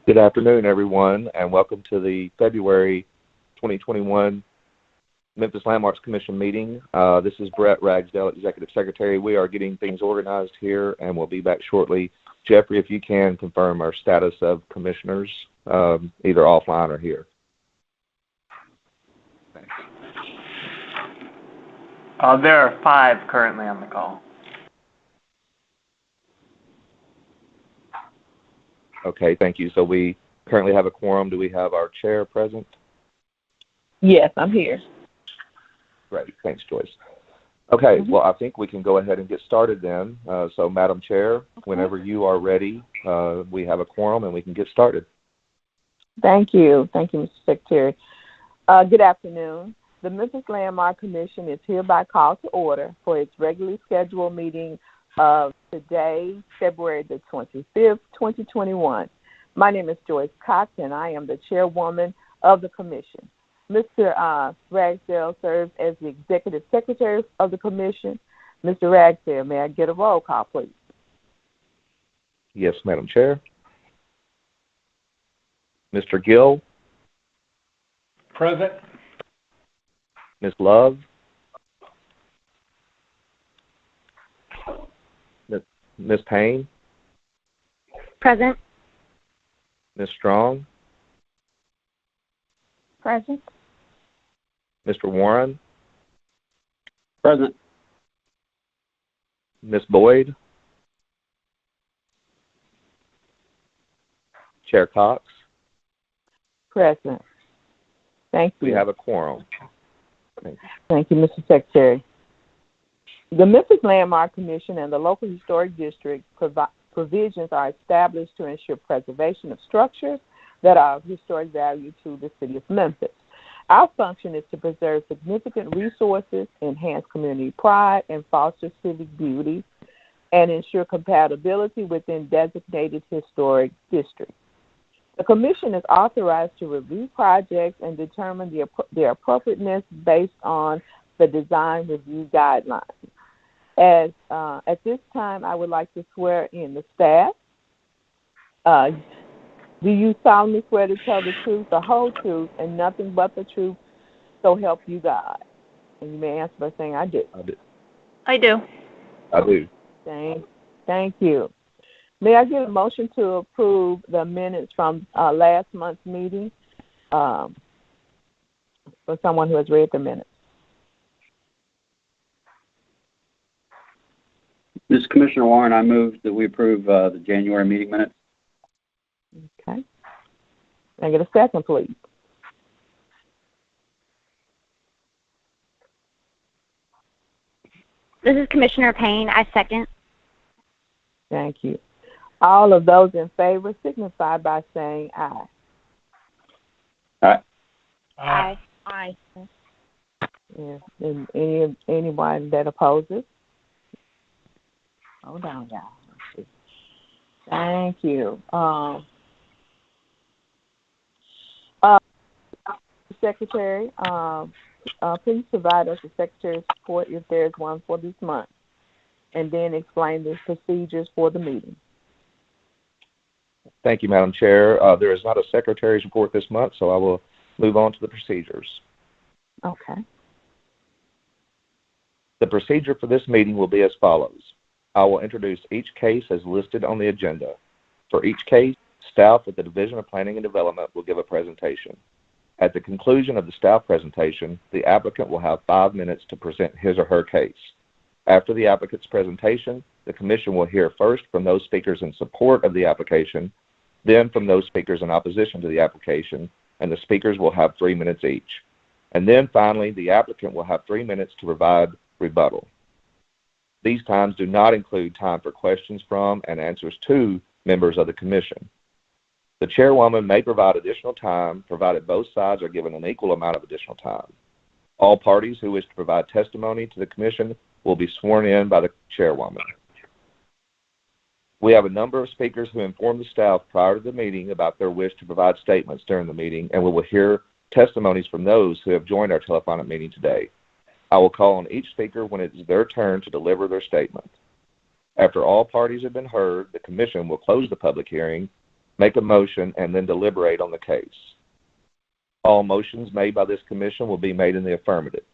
Good afternoon, everyone, and welcome to the February 2021 Memphis Landmarks Commission meeting. This is Brett Ragsdale, Executive Secretary. We are getting things organized here, and we'll be back shortly. Jeffrey, if you can confirm our status of commissioners, either offline or here. Thanks. There are 5 currently on the call. Okay, thank you. So we currently have a quorum. Do we have our chair present? Yes, I'm here. Great. Thanks, Joyce. Okay, well, I think we can go ahead and get started then. So, Madam Chair, whenever you are ready, we have a quorum and we can get started. Thank you. Thank you, Mr. Secretary. Good afternoon. The Memphis Landmark Commission is hereby called to order for its regularly scheduled meeting of today, February the 25th, 2021. My name is Joyce Cox, and I am the chairwoman of the commission. Mr. Ragsdale serves as the executive secretary of the commission. Mr. Ragsdale, may I get a roll call, please? Yes, Madam Chair. Mr. Gill? Present. Ms. Love? Ms. Payne? Present. Ms. Strong? Present. Mr. Warren? Present. Ms. Boyd? Chair Cox? Present. Thank you. We have a quorum. Thank you, Mr. Secretary. The Memphis Landmark Commission and the local historic district provisions are established to ensure preservation of structures that are of historic value to the city of Memphis. Our function is to preserve significant resources, enhance community pride, and foster civic beauty, and ensure compatibility within designated historic districts. The Commission is authorized to review projects and determine their appropriateness based on the design review guidelines. At this time, I would like to swear in the staff. Do you solemnly swear to tell the truth, the whole truth, and nothing but the truth, so help you God? And you may answer by saying, I do. I do. I do. I do. Thank you. May I get a motion to approve the minutes from last month's meeting for someone who has read the minutes? This is Commissioner Warren. I move that we approve the January meeting minutes. Okay. Can I get a second, please? This is Commissioner Payne. I second. Thank you. All of those in favor signify by saying aye. Aye. Aye. Aye. Yeah. And anyone that opposes? Hold on, y'all. Thank you. Secretary, please provide us a secretary's report if there is one for this month, and then explain the procedures for the meeting. Thank you, Madam Chair. There is not a secretary's report this month, so I will move on to the procedures. Okay. The procedure for this meeting will be as follows. I will introduce each case as listed on the agenda. For each case, staff at the Division of Planning and Development will give a presentation. At the conclusion of the staff presentation, the applicant will have 5 minutes to present his or her case. After the applicant's presentation, the Commission will hear first from those speakers in support of the application, then from those speakers in opposition to the application, and the speakers will have 3 minutes each. And then finally, the applicant will have 3 minutes to provide rebuttal. These times do not include time for questions from and answers to members of the Commission. The chairwoman may provide additional time, provided both sides are given an equal amount of additional time. All parties who wish to provide testimony to the Commission will be sworn in by the chairwoman. We have a number of speakers who informed the staff prior to the meeting about their wish to provide statements during the meeting, and we will hear testimonies from those who have joined our telephonic meeting today. I will call on each speaker when it is their turn to deliver their statement. After all parties have been heard, the Commission will close the public hearing, make a motion, and then deliberate on the case. All motions made by this Commission will be made in the affirmative.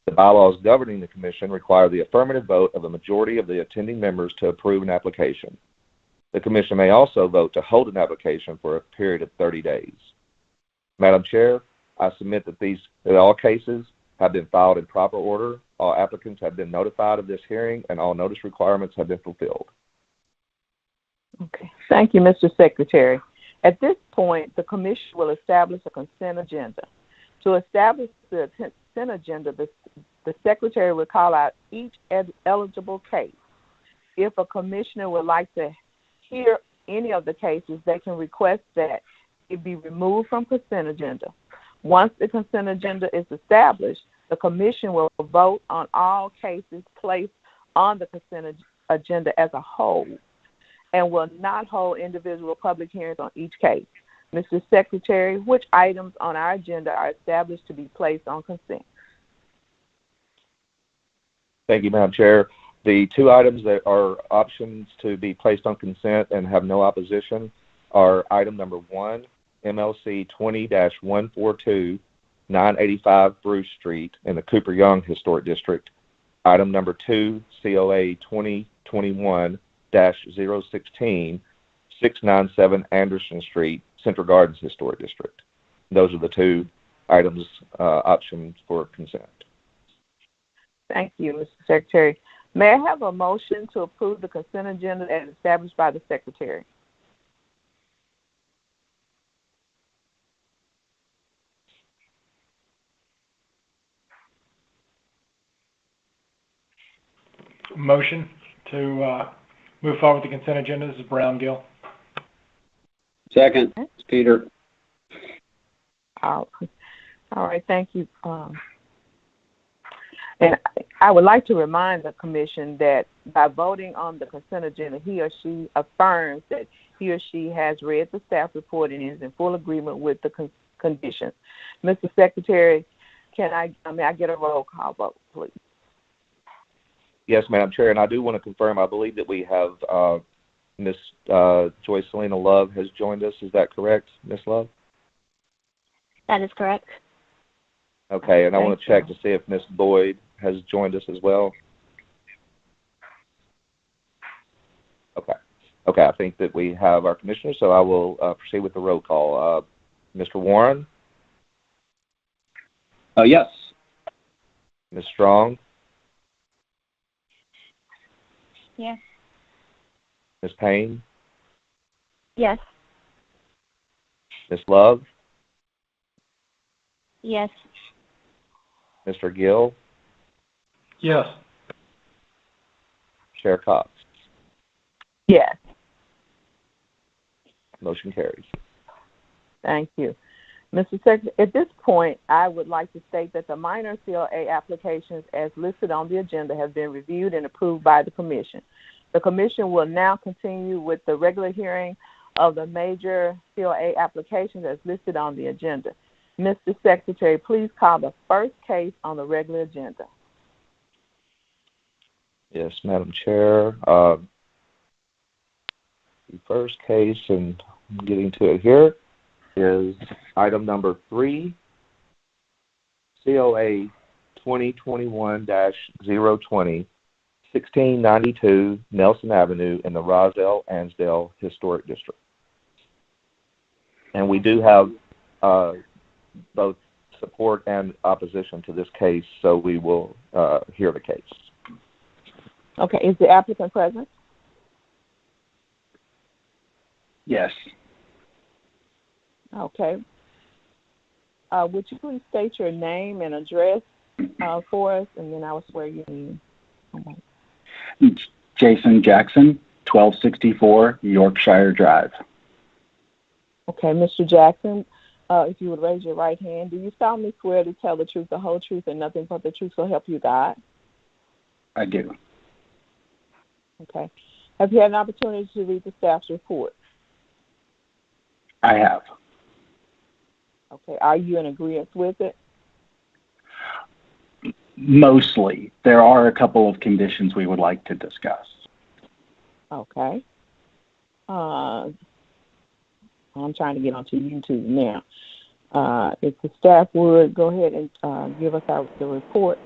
The bylaws governing the Commission require the affirmative vote of a majority of the attending members to approve an application. The Commission may also vote to hold an application for a period of 30 days. Madam Chair, I submit that all cases have been filed in proper order, all applicants have been notified of this hearing, and all notice requirements have been fulfilled. Okay. Thank you, Mr. Secretary. At this point, the Commission will establish a consent agenda. To establish the consent agenda, the Secretary will call out each eligible case. If a Commissioner would like to hear any of the cases, they can request that it be removed from consent agenda. Once the consent agenda is established, the Commission will vote on all cases placed on the consent agenda as a whole and will not hold individual public hearings on each case. Mr. Secretary, which items on our agenda are established to be placed on consent? Thank you, Madam Chair. The two items that are options to be placed on consent and have no opposition are item number 1, MLC 20-142, 985 Bruce Street in the Cooper Young Historic District. Item number 2, COA 2021-016, 697 Anderson Street, Central Gardens Historic District. Those are the two items, options for consent. Thank you, Mr. Secretary. May I have a motion to approve the consent agenda as established by the Secretary? Motion to move forward with the consent agenda. This is Brown Gill. Second, it's Peter. All right, thank you. And I would like to remind the Commission that by voting on the consent agenda, he or she affirms that he or she has read the staff report and is in full agreement with the conditions. Mr. Secretary, can I get a roll call vote, please? Yes, Madam Chair, and I do want to confirm, I believe that we have Ms. Joyce Selena Love has joined us. Is that correct, Ms. Love? That is correct. Okay, and I want to check to see if Ms. Boyd has joined us as well. Okay, I think that we have our commissioner, so I will proceed with the roll call. Mr. Warren? Yes. Ms. Strong? Yes. Ms. Payne? Yes. Ms. Love? Yes. Mr. Gill? Yes. Chair Cox? Yes. Motion carries. Thank you. Mr. Secretary, at this point, I would like to state that the minor CLA applications as listed on the agenda have been reviewed and approved by the Commission. The Commission will now continue with the regular hearing of the major CLA applications as listed on the agenda. Mr. Secretary, please call the first case on the regular agenda. Yes, Madam Chair. The first case, and I'm getting to it here, is item number 3, COA 2021-020, 1692 Nelson Avenue in the Roswell-Annsdale Historic District. And we do have both support and opposition to this case, so we will hear the case. Okay, is the applicant present? Yes. Okay. Would you please state your name and address for us, and then I will swear you in. Jason Jackson, 1264 Yorkshire Drive. Okay, Mr. Jackson, if you would raise your right hand, do you solemnly swear to tell the truth, the whole truth, and nothing but the truth so help you God? I do. Okay. Have you had an opportunity to read the staff's report? I have. Okay. Are you in agreement with it? Mostly. There are a couple of conditions we would like to discuss. Okay. I'm trying to get onto YouTube now. If the staff would go ahead and give us the report.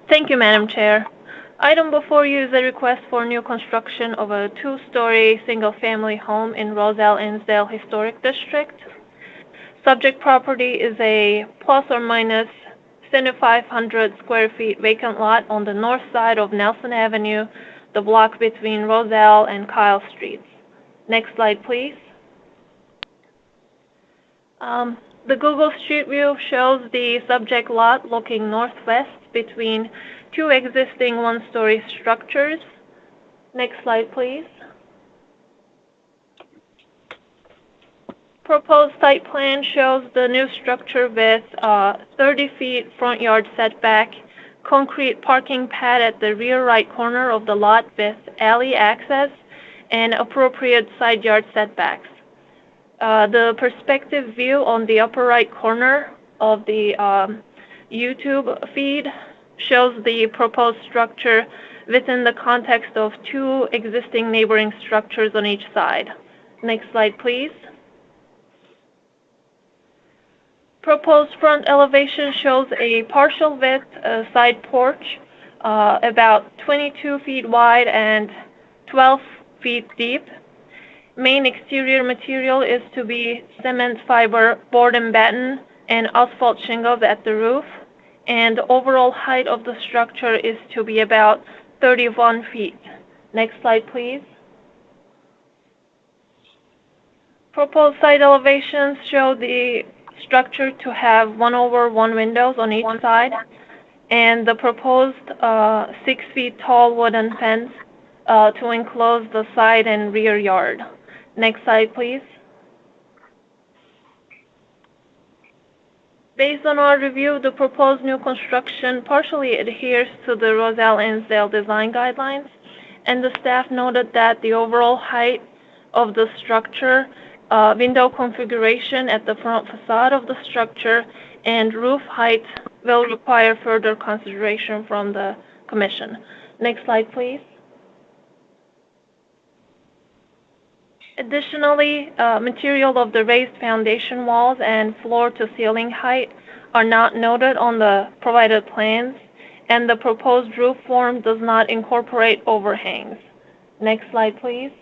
Thank you, Madam Chair. Item before you is a request for new construction of a 2-story single-family home in Roswell-Annsdale Historic District. Subject property is a plus or minus 7,500 square feet vacant lot on the north side of Nelson Avenue, the block between Roselle and Kyle Streets. Next slide, please. The Google Street View shows the subject lot looking northwest between 2 existing 1-story structures. Next slide, please. Proposed site plan shows the new structure with 30 feet front yard setback, concrete parking pad at the rear right corner of the lot with alley access, and appropriate side yard setbacks. The perspective view on the upper right corner of the YouTube feed shows the proposed structure within the context of 2 existing neighboring structures on each side. Next slide, please. Proposed front elevation shows a partial width side porch, about 22 feet wide and 12 feet deep. Main exterior material is to be cement fiber, board and batten, and asphalt shingles at the roof. And overall height of the structure is to be about 31 feet. Next slide, please. Proposed side elevations show the structure to have 1/1 windows on each side, and the proposed 6 feet tall wooden fence to enclose the side and rear yard. Next slide, please. Based on our review, the proposed new construction partially adheres to the Roselle-Annsdale design guidelines, and the staff noted that the overall height of the structure, window configuration at the front facade of the structure, and roof height will require further consideration from the Commission. Next slide, please. Additionally, material of the raised foundation walls and floor-to-ceiling height are not noted on the provided plans, and the proposed roof form does not incorporate overhangs. Next slide, please.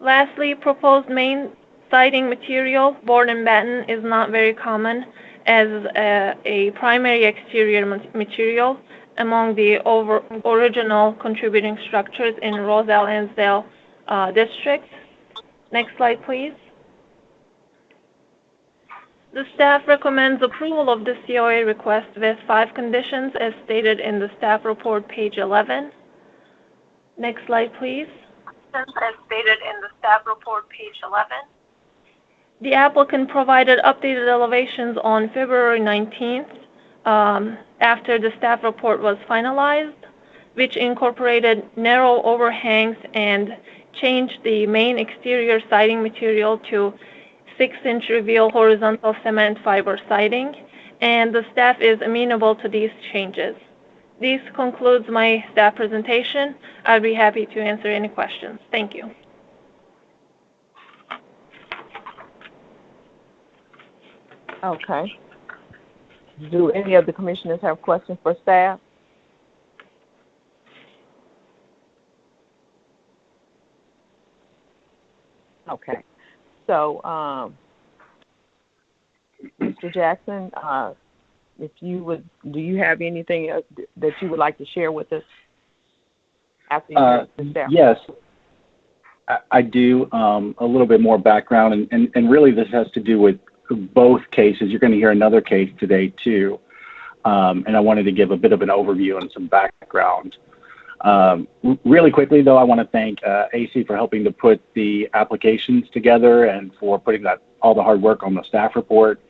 Lastly, proposed main siding material, board and batten, is not very common as a primary exterior material among the original contributing structures in Roswell-Annsdale district. Next slide, please. The staff recommends approval of the COA request with 5 conditions as stated in the staff report, page 11. Next slide, please. As stated in the staff report, page 11. The applicant provided updated elevations on February 19th after the staff report was finalized, which incorporated narrow overhangs and changed the main exterior siding material to 6-inch reveal horizontal cement fiber siding, and the staff is amenable to these changes. This concludes my staff presentation. I'd be happy to answer any questions. Thank you. Okay. Do any of the commissioners have questions for staff? Okay. So, Mr. Jackson, if you would, do you have anything that you would like to share with us after you hear the staff? Yes, I do. A little bit more background, and really this has to do with both cases. You're going to hear another case today too. And I wanted to give a bit of an overview and some background. Really quickly, though, I want to thank AC for helping to put the applications together and for putting all the hard work on the staff report.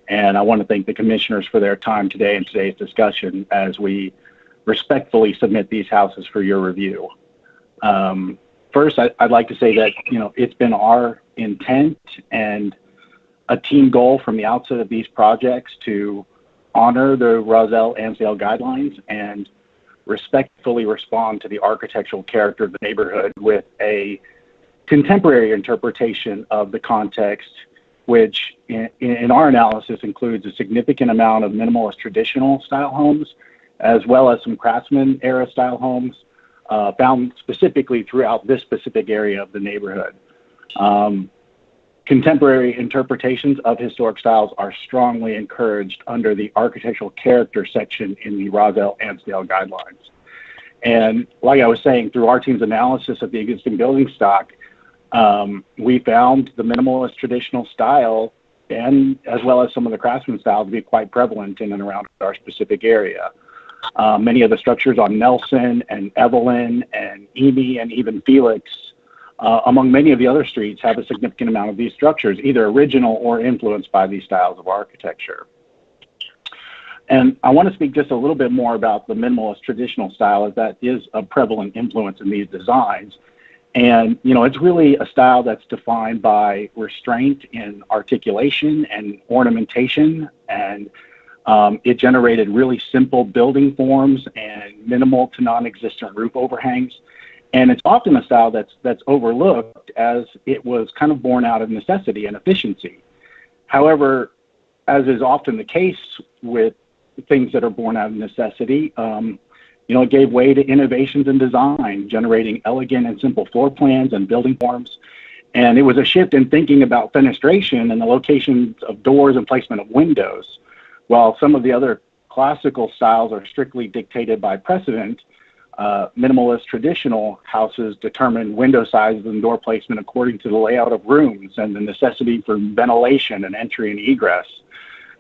And I want to thank the commissioners for their time today in today's discussion as we respectfully submit these houses for your review. First, I'd like to say that, it's been our intent and a team goal from the outset of these projects to honor the Roswell-Annsdale guidelines and respectfully respond to the architectural character of the neighborhood with a contemporary interpretation of the context, which in our analysis includes a significant amount of minimalist traditional style homes, as well as some craftsman era style homes found specifically throughout this specific area of the neighborhood. Contemporary interpretations of historic styles are strongly encouraged under the architectural character section in the Roswell-Annsdale guidelines. And like I was saying, through our team's analysis of the existing building stock, we found the minimalist traditional style and as well as some of the craftsman style to be quite prevalent in and around our specific area. Many of the structures on Nelson and Evelyn and Amy and even Felix, among many of the other streets, have a significant amount of these structures, either original or influenced by these styles of architecture. And I want to speak just a little bit more about the minimalist traditional style, as that is a prevalent influence in these designs. And, it's really a style that's defined by restraint in articulation and ornamentation, and it generated really simple building forms and minimal to non-existent roof overhangs. And it's often a style that's overlooked as it was kind of born out of necessity and efficiency. However, as is often the case with things that are born out of necessity, it gave way to innovations in design, generating elegant and simple floor plans and building forms. And it was a shift in thinking about fenestration and the locations of doors and placement of windows. While some of the other classical styles are strictly dictated by precedent, minimalist traditional houses determine window sizes and door placement according to the layout of rooms and the necessity for ventilation and entry and egress.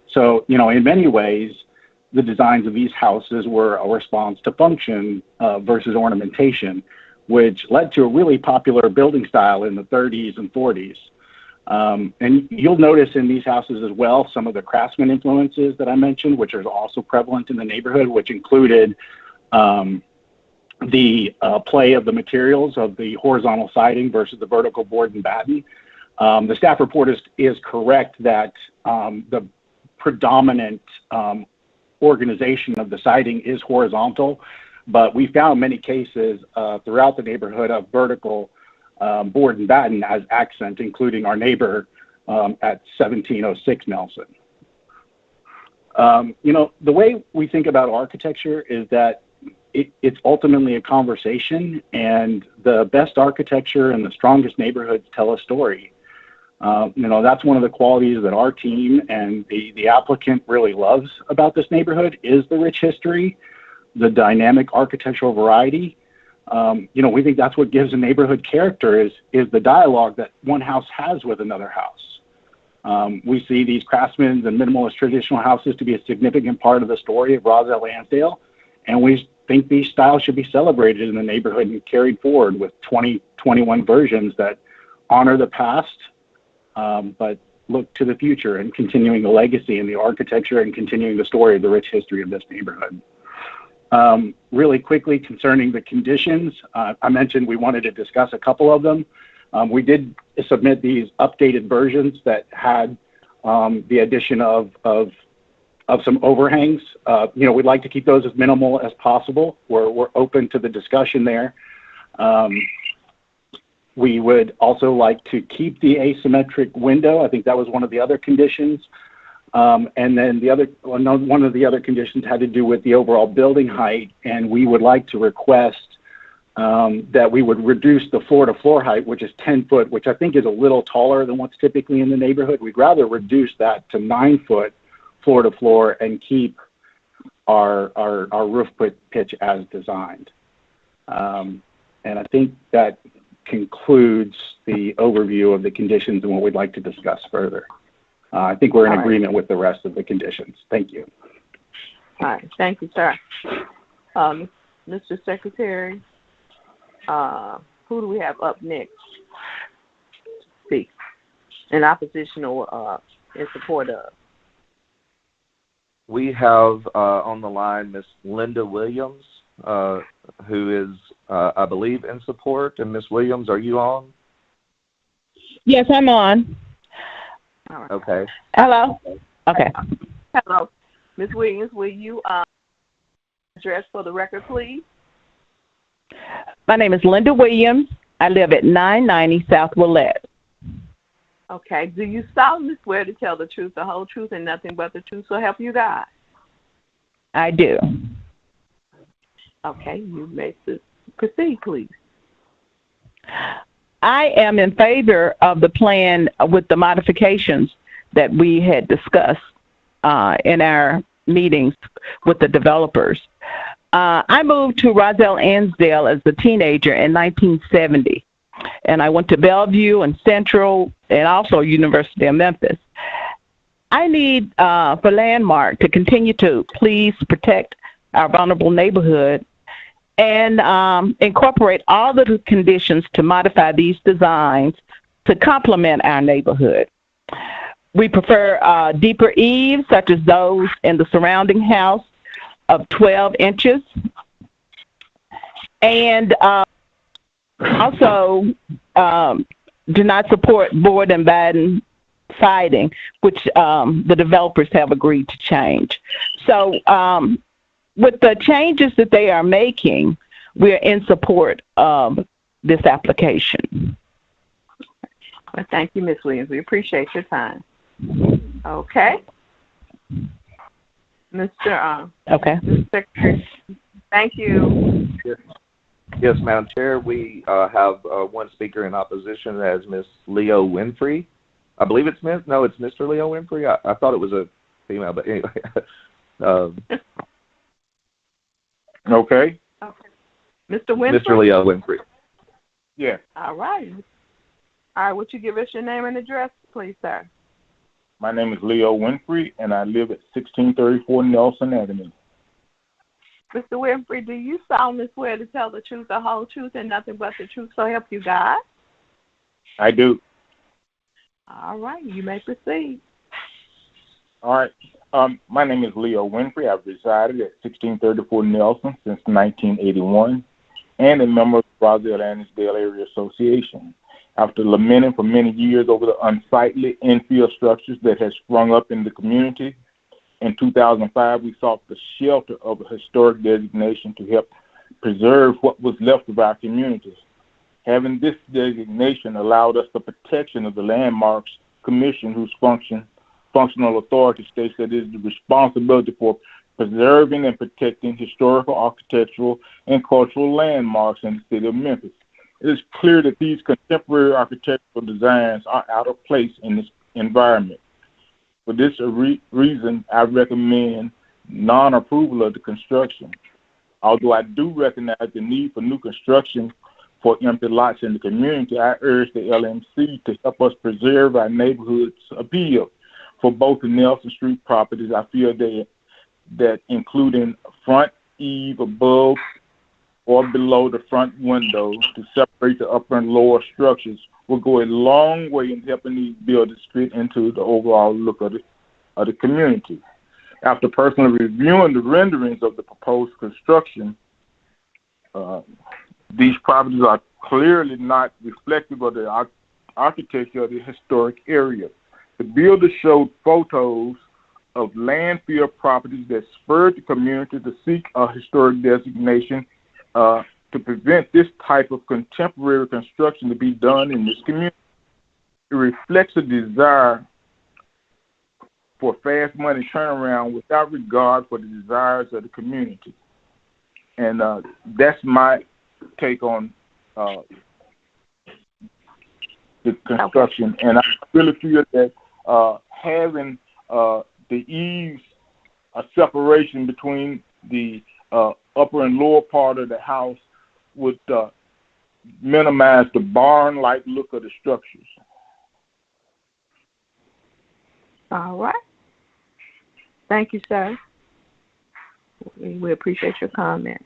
So, in many ways, the designs of these houses were a response to function versus ornamentation, which led to a really popular building style in the 30s and 40s. And you'll notice in these houses as well some of the craftsman influences that I mentioned, which are also prevalent in the neighborhood, which included the play of the materials of the horizontal siding versus the vertical board and batten. The staff report is correct that the predominant organization of the siding is horizontal, but we found many cases throughout the neighborhood of vertical board and batten as accent, including our neighbor at 1706 Nelson. The way we think about architecture is that it's ultimately a conversation, and the best architecture and the strongest neighborhoods tell a story. That's one of the qualities that our team and the applicant really loves about this neighborhood is the rich history, the dynamic architectural variety. We think that's what gives a neighborhood character is the dialogue that one house has with another house. We see these craftsmen and minimalist traditional houses to be a significant part of the story of Roswell-Annsdale, and we think these styles should be celebrated in the neighborhood and carried forward with 2021 versions that honor the past, but look to the future and continuing the legacy and the architecture and continuing the story of the rich history of this neighborhood. Really quickly concerning the conditions, I mentioned we wanted to discuss a couple of them. We did submit these updated versions that had the addition of some overhangs. We'd like to keep those as minimal as possible. We're open to the discussion there. We would also like to keep the asymmetric window. I think that was one of the other conditions. And then one of the other conditions had to do with the overall building height, and we would like to request that we would reduce the floor-to-floor height, which is 10 foot, which I think is a little taller than what's typically in the neighborhood. We'd rather reduce that to 9 foot floor-to-floor and keep our roof pitch as designed. And I think that concludes the overview of the conditions and what we'd like to discuss further. I think we're in All right. agreement with the rest of the conditions. Thank you. All right, thank you, sir. Mr. Secretary, who do we have up next to speak in opposition or in support of? We have on the line Miss Linda Williams, who is, I believe, in support. And Miss Williams, are you on? Yes, I'm on. All right. Okay. Hello? Okay. Hello. Ms. Williams, will you address for the record, please? My name is Linda Williams. I live at 990 South Willette. Okay. Do you solemnly swear to tell the truth, the whole truth, and nothing but the truth, so help you God? I do. Okay. You may proceed, please. I am in favor of the plan with the modifications that we had discussed in our meetings with the developers. I moved to Roswell-Annsdale as a teenager in 1970, and I went to Bellevue and Central and also University of Memphis. I need for Landmark to continue to please protect our vulnerable neighborhood and incorporate all the conditions to modify these designs to complement our neighborhood. We prefer deeper eaves, such as those in the surrounding house of 12 inches. And also do not support board and batten siding, which the developers have agreed to change. So with the changes that they are making, we're in support of this application. Well, thank you, Ms. Williams. We appreciate your time. Okay. Mr. Secretary, thank you. Yes, Madam Chair. We have one speaker in opposition as Miss Leo Winfrey. I believe it's Miss. No, it's Mr. Leo Winfrey. I thought it was a female, but anyway. Okay. Mr. Winfrey? Mr. Leo Winfrey. Yeah. All right. All right, would you give us your name and address, please, sir? My name is Leo Winfrey, and I live at 1634 Nelson Avenue. Mr. Winfrey, do you solemnly swear to tell the truth, the whole truth, and nothing but the truth, so help you God? I do. All right, you may proceed. All right. My name is Leo Winfrey. I've resided at 1634 Nelson since 1981 and a member of the Roswell-Annsdale Area Association. After lamenting for many years over the unsightly infill structures that had sprung up in the community, in 2005 we sought the shelter of a historic designation to help preserve what was left of our communities. Having this designation allowed us the protection of the Landmarks Commission, whose functional authority states that it is the responsibility for preserving and protecting historical, architectural, and cultural landmarks in the city of Memphis. It is clear that these contemporary architectural designs are out of place in this environment. For this reason, I recommend non-approval of the construction. Although I do recognize the need for new construction for empty lots in the community, I urge the LMC to help us preserve our neighborhood's appeal. For both the Nelson Street properties, I feel that including front eave above or below the front window to separate the upper and lower structures will go a long way in helping these buildings fit into the overall look of the community. After personally reviewing the renderings of the proposed construction, these properties are clearly not reflective of the architecture of the historic area. The builder showed photos of landfill properties that spurred the community to seek a historic designation to prevent this type of contemporary construction to be done in this community. It reflects a desire for fast money turnaround without regard for the desires of the community. And that's my take on the construction. And I really feel that having the eaves, a separation between the upper and lower part of the house would minimize the barn-like look of the structures. All right. Thank you, sir. We appreciate your comment.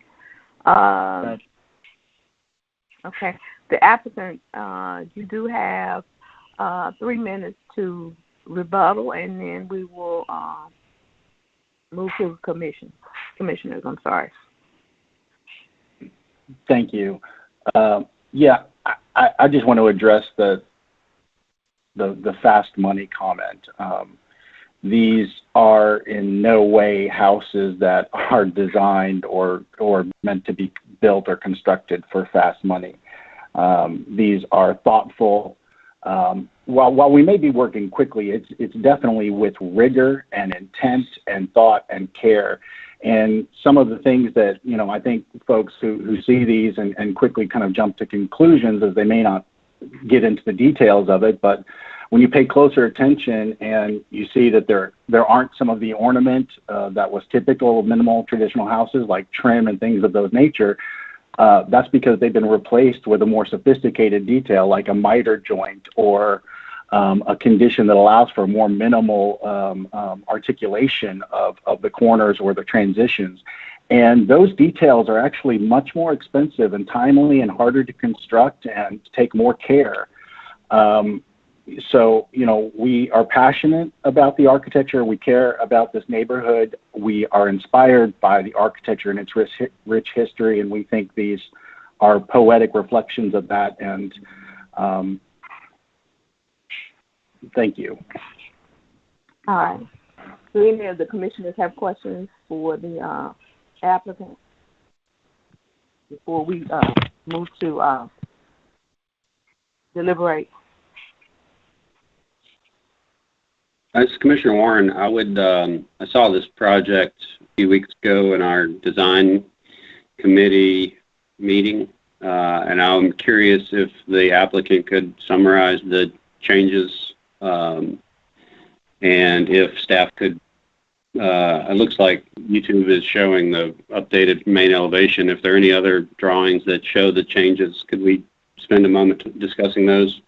Okay. The applicant, you do have 3 minutes to rebuttal, and then we will move to commissioners. I'm sorry. Thank you. Yeah, I just want to address the fast money comment. These are in no way houses that are designed or meant to be built or constructed for fast money. These are thoughtful. While we may be working quickly, it's definitely with rigor and intent and thought and care. And some of the things that, I think folks who see these and quickly kind of jump to conclusions, as they may not get into the details of it, but when you pay closer attention and you see that there aren't some of the ornament that was typical of minimal traditional houses, like trim and things of those nature, that's because they've been replaced with a more sophisticated detail, like a miter joint or a condition that allows for more minimal articulation of the corners or the transitions. And those details are actually much more expensive and timely and harder to construct and take more care. So, we are passionate about the architecture. We care about this neighborhood. We are inspired by the architecture and its rich history, and we think these are poetic reflections of that. And thank you. All right. Do any of the commissioners have questions for the applicant before we move to deliberate? This is Commissioner Warren. I saw this project a few weeks ago in our design committee meeting, and I'm curious if the applicant could summarize the changes, and if staff could, it looks like YouTube is showing the updated main elevation. If there are any other drawings that show the changes, could we spend a moment discussing those,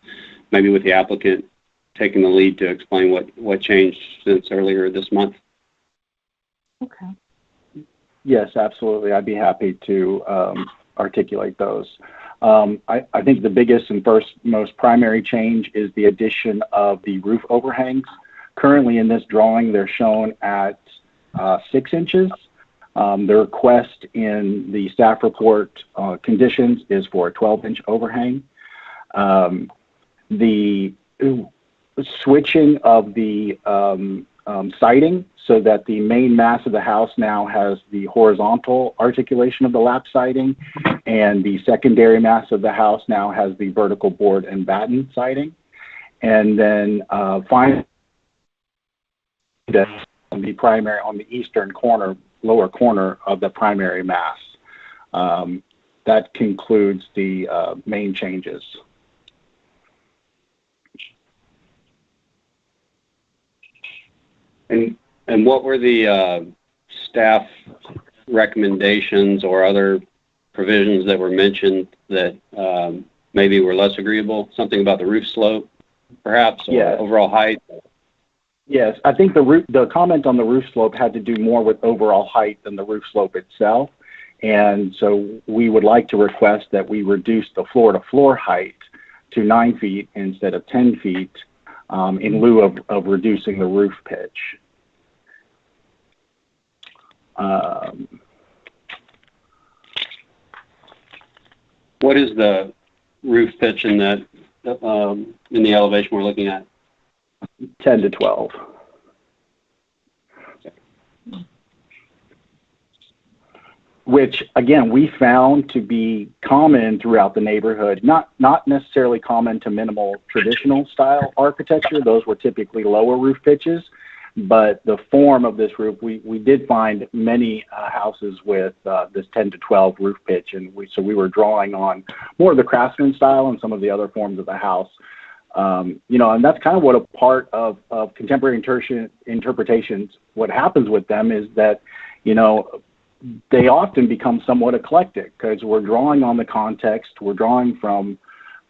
maybe with the applicant taking the lead to explain what changed since earlier this month? Okay. Yes, absolutely. I'd be happy to articulate those. I think the biggest and most primary change is the addition of the roof overhangs. Currently in this drawing, they're shown at 6 inches. The request in the staff report conditions is for a 12-inch overhang. The switching of the siding so that the main mass of the house now has the horizontal articulation of the lap siding, and the secondary mass of the house now has the vertical board and batten siding. And then finally, on the primary, on the eastern corner, lower corner of the primary mass. That concludes the main changes. And what were the staff recommendations or other provisions that were mentioned that maybe were less agreeable? Something about the roof slope, perhaps, or overall height? Yes, I think the comment on the roof slope had to do more with overall height than the roof slope itself. And so we would like to request that we reduce the floor-to-floor height to 9 feet instead of 10 feet in lieu of reducing the roof pitch. What is the roof pitch in that in the elevation we're looking at? 10 to 12. Which, again, we found to be common throughout the neighborhood, not necessarily common to minimal traditional style architecture. Those were typically lower roof pitches, but the form of this roof, we did find many houses with this 10 to 12 roof pitch, and so we were drawing on more of the craftsman style and some of the other forms of the house. And that's kind of what a part of contemporary interpretations, what happens with them is that, they often become somewhat eclectic because we're drawing on the context, we're drawing from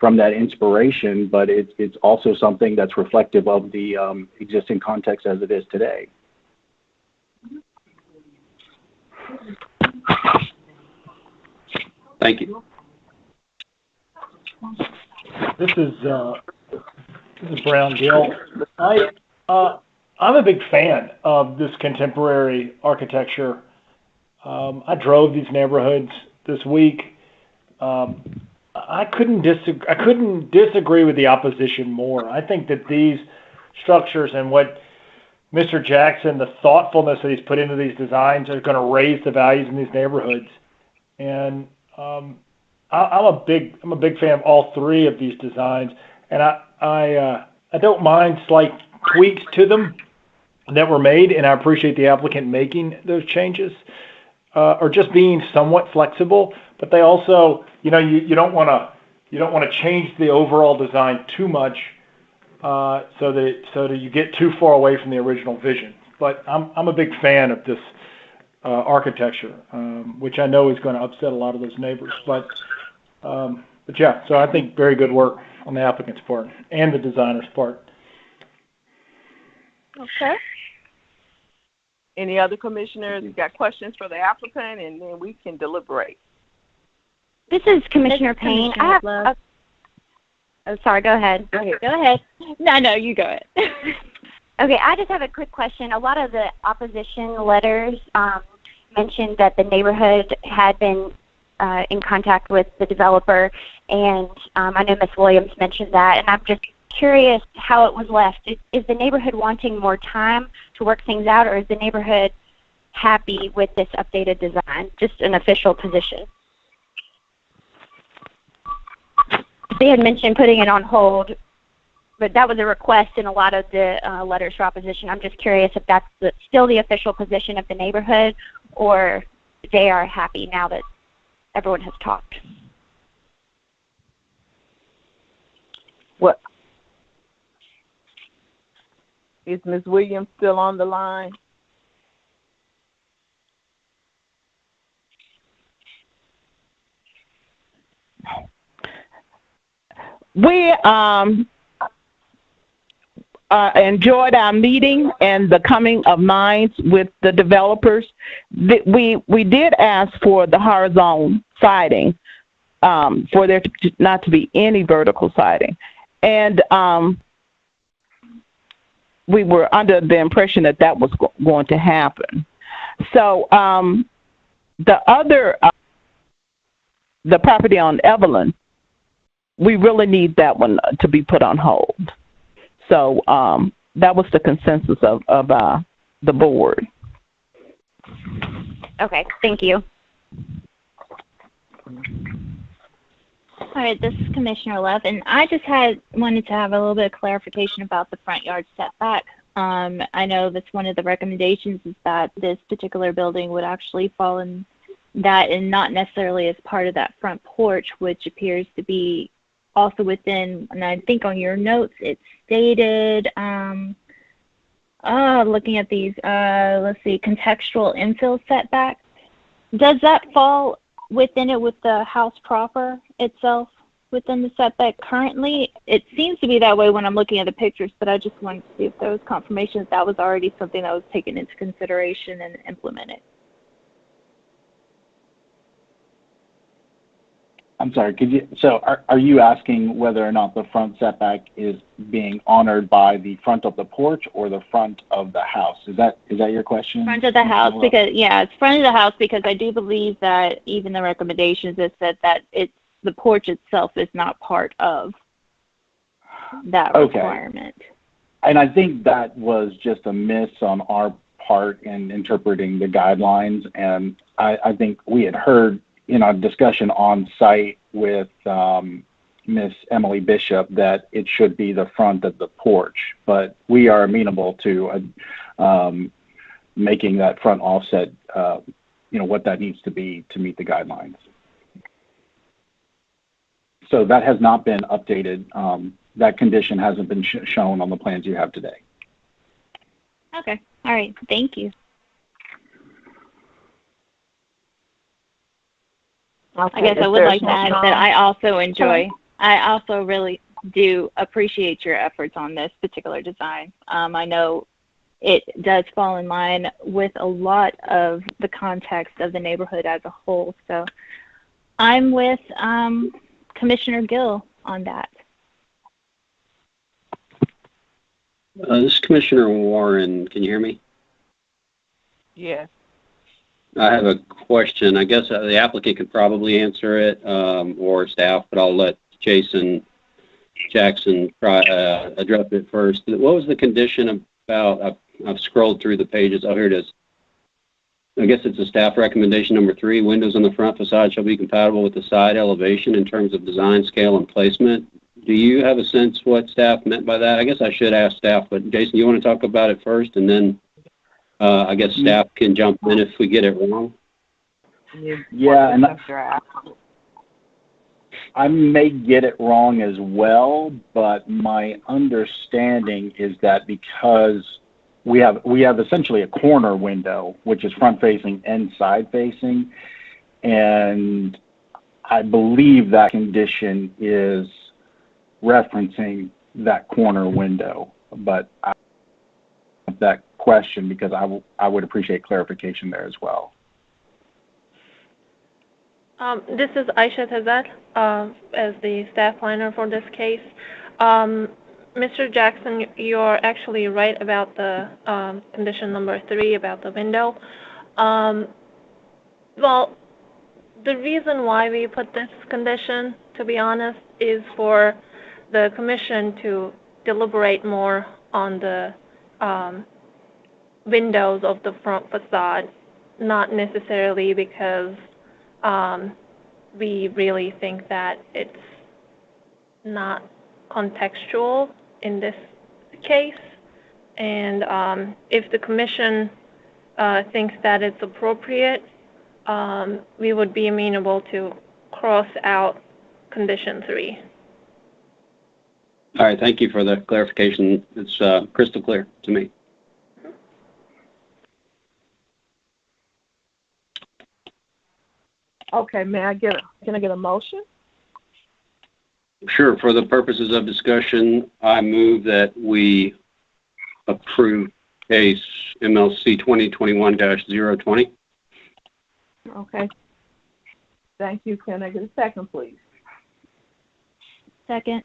from that inspiration, but it's also something that's reflective of the existing context as it is today. Thank you. This is Brown Gill. I'm a big fan of this contemporary architecture. I drove these neighborhoods this week. I couldn't disagree with the opposition more. I think that these structures and what Mr. Jackson, the thoughtfulness that he's put into these designs, are going to raise the values in these neighborhoods. And I'm a big fan of all three of these designs, and I don't mind slight tweaks to them that were made, and I appreciate the applicant making those changes, or just being somewhat flexible. But they also, you don't want to change the overall design too much, so that you get too far away from the original vision. But I'm a big fan of this architecture, which I know is going to upset a lot of those neighbors. But yeah, so I think very good work on the applicant's part and the designer's part. Okay. Any other commissioners got questions for the applicant, and then we can deliberate. This is Commissioner Payne. Oh, sorry. Go ahead. Go ahead. Go ahead. No, you go ahead. Okay, I just have a quick question. A lot of the opposition letters mentioned that the neighborhood had been in contact with the developer, and I know Ms. Williams mentioned that, and I'm just curious how it was left. Is the neighborhood wanting more time to work things out, or is the neighborhood happy with this updated design? Just an official position. They had mentioned putting it on hold, but that was a request in a lot of the letters for opposition. I'm just curious if that's still the official position of the neighborhood, or they are happy now that everyone has talked. What? Is Ms. Williams still on the line? We enjoyed our meeting and the coming of minds with the developers. We did ask for the horizontal siding, for there not to be any vertical siding. And we were under the impression that that was going to happen. So the property on Evelyn, we really need that one to be put on hold. So that was the consensus of the board. Okay, thank you. All right, this is Commissioner Love, and I just wanted to have a little bit of clarification about the front yard setback. I know that's one of the recommendations is that this particular building would actually fall in that and not necessarily as part of that front porch, which appears to be also within, and I think on your notes it stated, looking at these, let's see, contextual infill setback. Does that fall within it with the house proper itself within the setback currently? It seems to be that way when I'm looking at the pictures, but I just wanted to see if there was confirmation that that was already something that was taken into consideration and implemented. I'm sorry, are you asking whether or not the front setback is being honored by the front of the porch or the front of the house? Is that your question? Front of the house, because it's front of the house, because I do believe that even the recommendations have said that the porch itself is not part of that requirement. And I think that was just a miss on our part in interpreting the guidelines, and I think we had heard in our discussion on site with Miss Emily Bishop that it should be the front of the porch, but we are amenable to making that front offset, what that needs to be to meet the guidelines. So that has not been updated. That condition hasn't been shown on the plans you have today. Okay. All right. Thank you. Okay. I guess I would like to add that I I also really do appreciate your efforts on this particular design. I know it does fall in line with a lot of the context of the neighborhood as a whole. So I'm with Commissioner Gill on that. This is Commissioner Warren. Can you hear me? Yes. I have a question. I guess the applicant could probably answer it, or staff, but I'll let Jason Jackson address it first. What was the condition about? I've scrolled through the pages. Oh, here it is. I guess it's a staff recommendation number 3. Windows on the front facade shall be compatible with the side elevation in terms of design, scale, and placement. Do you have a sense what staff meant by that? I guess I should ask staff, but Jason, you want to talk about it first, and then I guess staff can jump in if we get it wrong. Yeah, and I may get it wrong as well, but my understanding is that because we have essentially a corner window, which is front facing and side facing, and I believe that condition is referencing that corner window. But I have that question because I would appreciate clarification there as well. This is Aisha Tazat, as the staff planner for this case. Mr. Jackson, you're actually right about the condition number 3 about the window. Well, the reason why we put this condition, to be honest, is for the commission to deliberate more on the windows of the front facade, not necessarily because we really think that it's not contextual in this case. And if the commission thinks that it's appropriate, we would be amenable to cross out condition 3. All right, thank you for the clarification. It's crystal clear to me. Okay, can I get a motion? Sure. For the purposes of discussion, I move that we approve case MLC 2021-020. Okay. Thank you. Can I get a second, please? Second.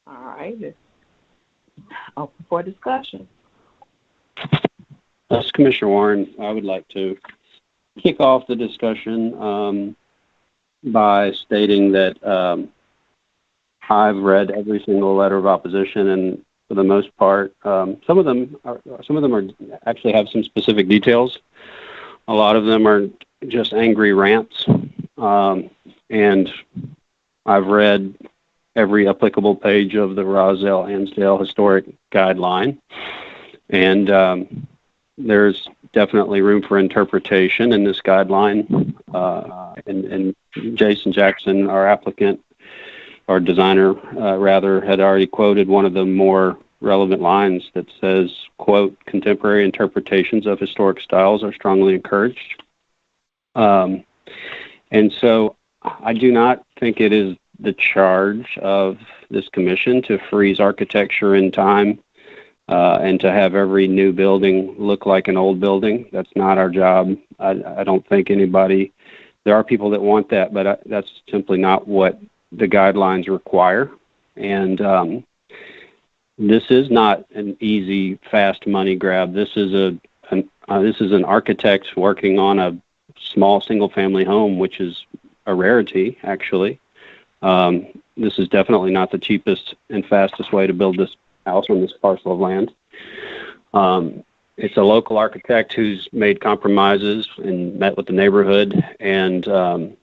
All right. Open for discussion. Commissioner Warren, I would like to kick off the discussion by stating that I've read every single letter of opposition, and for the most part, some of them are actually have some specific details. A lot of them are just angry rants, and I've read every applicable page of the Roswell-Annsdale historic guideline, and there's definitely room for interpretation in this guideline. And Jason Jackson, our applicant, our designer, rather, had already quoted one of the more relevant lines that says, quote, contemporary interpretations of historic styles are strongly encouraged. And so I do not think it is the charge of this commission to freeze architecture in time and to have every new building look like an old building. That's not our job. I don't think anybody, there are people that want that, but that's simply not what the guidelines require. And this is not an easy, fast money grab. This is an architect working on a small single-family home, which is a rarity, actually. This is definitely not the cheapest and fastest way to build this house on this parcel of land. It's a local architect who's made compromises and met with the neighborhood, and I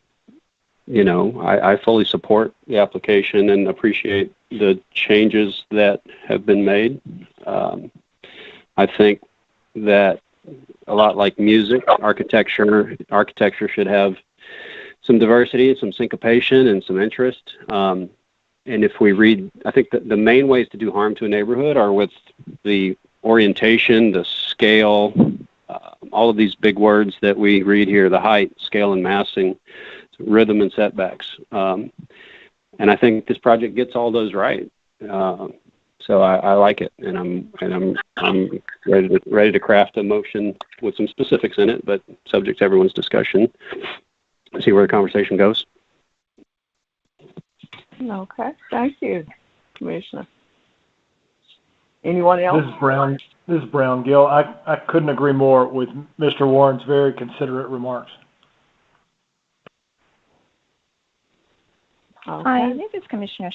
fully support the application and appreciate the changes that have been made. I think that a lot like music, architecture should have some diversity and some syncopation and some interest. And if we read, I think that the main ways to do harm to a neighborhood are with the orientation, the scale, all of these big words that we read here, the height, scale, and massing, rhythm, and setbacks. I think this project gets all those right. So I like it, and I'm ready to craft a motion with some specifics in it, but subject to everyone's discussion. See where the conversation goes. Okay, thank you, Commissioner. Anyone else? This is Brown, Gil. I couldn't agree more with Mr. Warren's very considerate remarks. Okay. Hi, this is Commissioner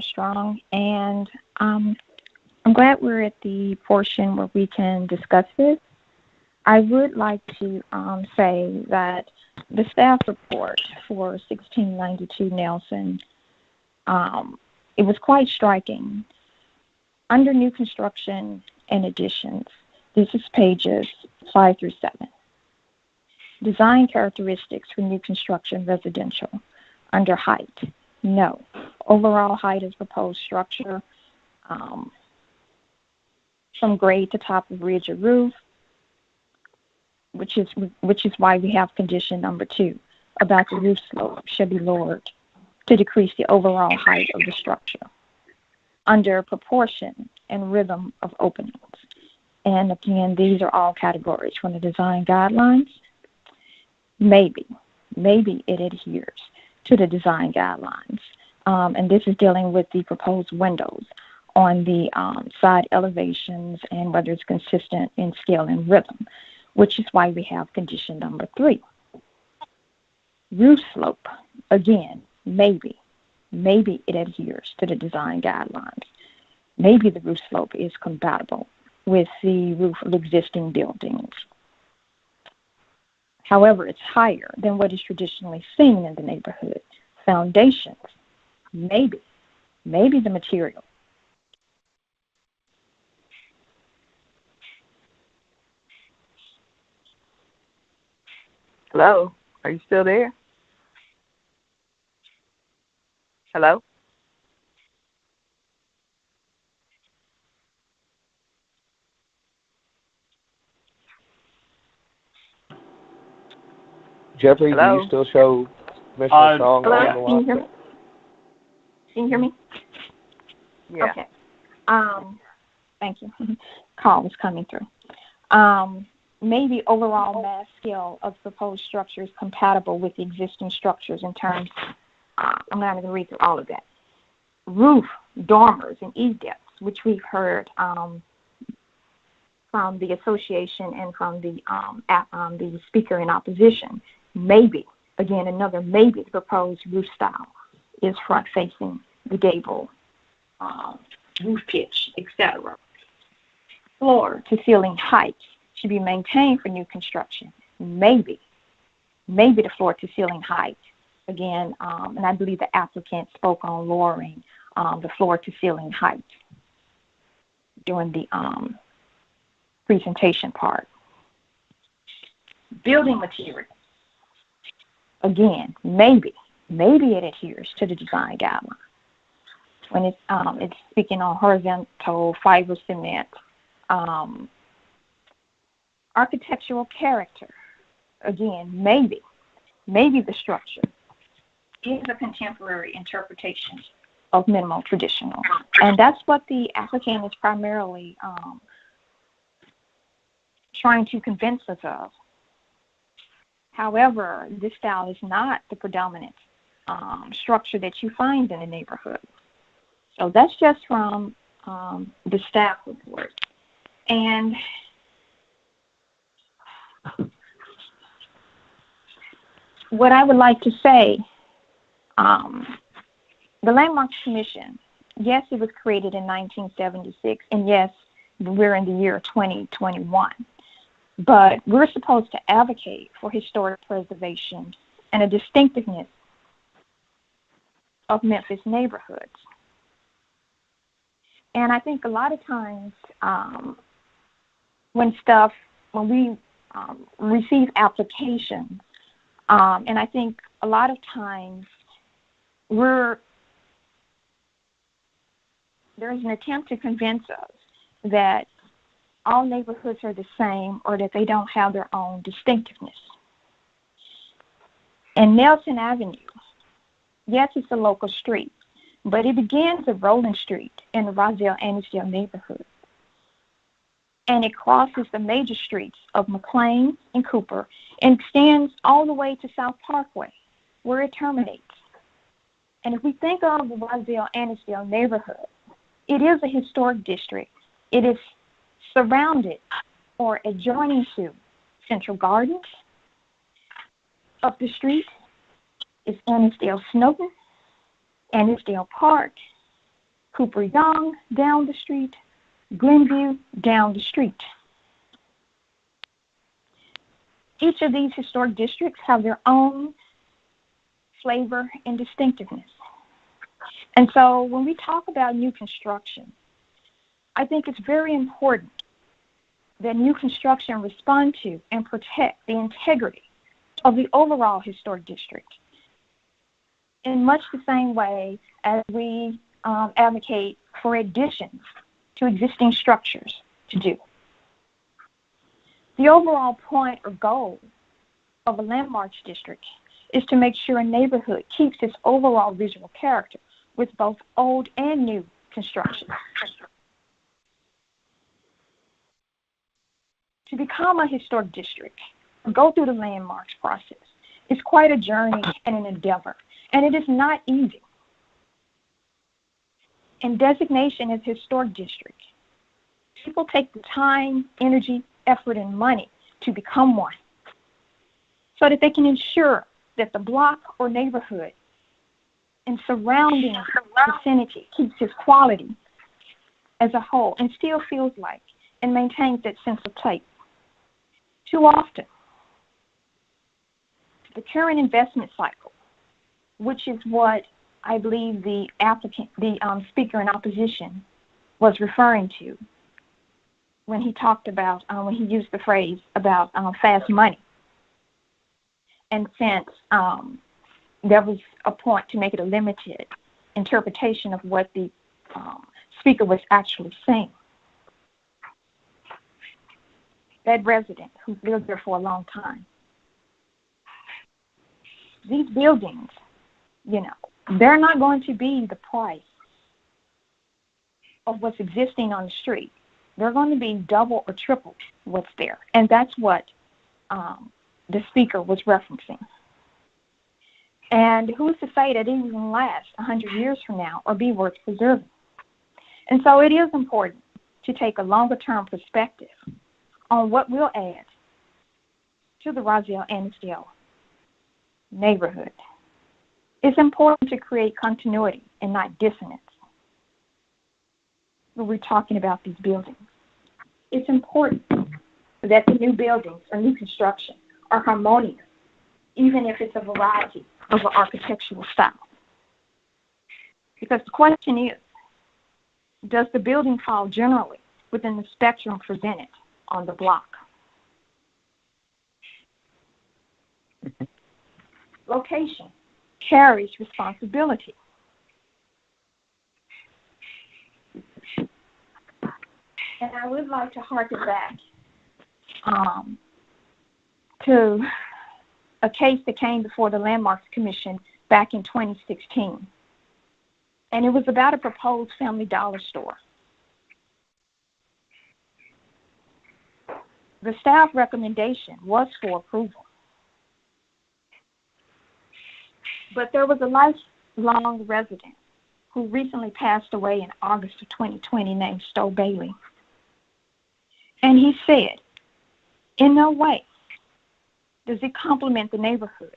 Strong, and I'm glad we're at the portion where we can discuss this. I would like to say that the staff report for 1692 Nelson, it was quite striking. Under new construction and additions, this is pages 5 through 7. Design characteristics for new construction residential. Under height, no. Overall height is proposed structure from grade to top of ridge or roof, which is why we have condition number 2 about the roof slope should be lowered to decrease the overall height of the structure. Under proportion and rhythm of openings. And again, these are all categories from the design guidelines. Maybe it adheres to the design guidelines. And this is dealing with the proposed windows on the side elevations and whether it's consistent in scale and rhythm, which is why we have condition number 3. Roof slope, again, maybe it adheres to the design guidelines. Maybe the roof slope is compatible with the roof of existing buildings. However, it's higher than what is traditionally seen in the neighborhood. Foundations, maybe the material. Hello, are you still there? Hello? Jeffrey, Hello? do you still show Commissioner Strong Hello? on the line? Can you hear me? Yeah. Okay. Thank you. Call was coming through. Maybe overall mass scale of proposed structures compatible with the existing structures in terms, I'm not going to read through all of that. Roof, dormers, and E-depths, which we've heard from the association and from the speaker in opposition. Maybe, again, another maybe, the proposed roof style is front-facing, the gable, roof pitch, etc. Floor to ceiling height should be maintained for new construction. Maybe the floor to ceiling height. Again, and I believe the applicant spoke on lowering the floor to ceiling height during the presentation part. Building material. Again, maybe it adheres to the design guidelines. When it's speaking on horizontal fiber cement, architectural character. Again, maybe the structure is a contemporary interpretation of minimal traditional, and that's what the applicant is primarily trying to convince us of. However, this style is not the predominant structure that you find in the neighborhood. So that's just from the staff report. And what I would like to say, the Landmarks Commission, yes, it was created in 1976, and yes, we're in the year 2021. But we're supposed to advocate for historic preservation and a distinctiveness of Memphis neighborhoods. And I think a lot of times when we receive applications, and I think a lot of times there's an attempt to convince us that all neighborhoods are the same or that they don't have their own distinctiveness. And Nelson Avenue Yes, it's a local street, but it begins at Rowland Street in the Roswell-Annsdale neighborhood. And it crosses the major streets of McLean and Cooper and extends all the way to South Parkway, where it terminates. And if we think of the Roswell-Annsdale neighborhood, it is a historic district. It is surrounded or adjoining to Central Gardens. Up the street is Innsdale Snowden, Innsdale Park, Cooper Young down the street, Glenview down the street. Each of these historic districts have their own flavor and distinctiveness. And so when we talk about new construction, I think it's very important that new construction respond to and protect the integrity of the overall historic district in much the same way as we advocate for additions to existing structures to do. The overall point or goal of a landmarks district is to make sure a neighborhood keeps its overall visual character with both old and new construction. To become a historic district, go through the landmarks process, is quite a journey and an endeavor, and it is not easy. In designation as historic district, people take the time, energy, effort, and money to become one so that they can ensure that the block or neighborhood and surrounding vicinity keeps its quality as a whole and still feels like and maintains that sense of place. Too often, the current investment cycle, which is what I believe the speaker in opposition was referring to when he talked about, when he used the phrase about fast money. And since there was a point to make it a limited interpretation of what the speaker was actually saying, that resident who's lived there for a long time, these buildings, they're not going to be the price of what's existing on the street. They're going to be double or triple what's there. And that's what the speaker was referencing. And who's to say that it will last 100 years from now or be worth preserving? And so it is important to take a longer-term perspective on what we'll add to the Roswell-Annsdale neighborhood. It's important to create continuity and not dissonance when we're talking about these buildings. It's important that the new buildings or new construction are harmonious, even if it's a variety of an architectural style. Because the question is, does the building fall generally within the spectrum presented on the block? Location carries responsibility. And I would like to harken back to a case that came before the Landmarks Commission back in 2016. And it was about a proposed Family Dollar store. The staff recommendation was for approval. But there was a lifelong resident who recently passed away in August of 2020 named Stowe Bailey. And he said, in no way does it complement the neighborhood.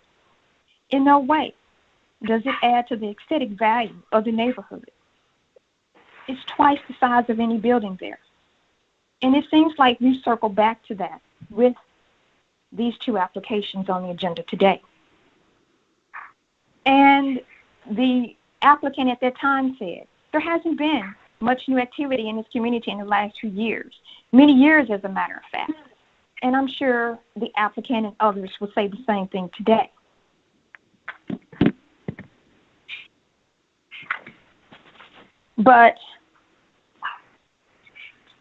In no way does it add to the aesthetic value of the neighborhood. It's twice the size of any building there. And it seems like we circle back to that with these two applications on the agenda today. And the applicant at that time said, there hasn't been much new activity in this community in the last 2 years, many years as a matter of fact. And I'm sure the applicant and others will say the same thing today. But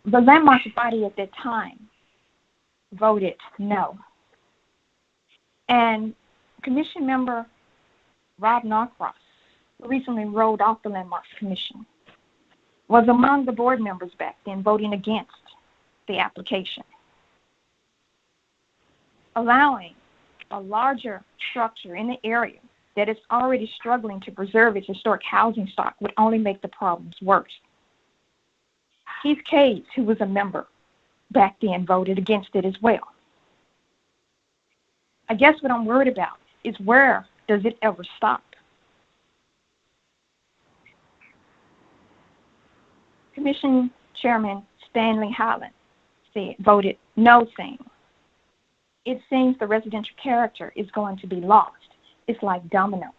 the landmarks body at that time voted no. And Commission member Rob Norcross who recently rolled off the Landmarks Commission, was among the board members back then voting against the application. Allowing a larger structure in the area that is already struggling to preserve its historic housing stock would only make the problems worse. Keith Case, who was a member back then, voted against it as well. I guess what I'm worried about is, where does it ever stop? Commission Chairman Stanley Highland voted no, saying, "It seems the residential character is going to be lost. It's like domino."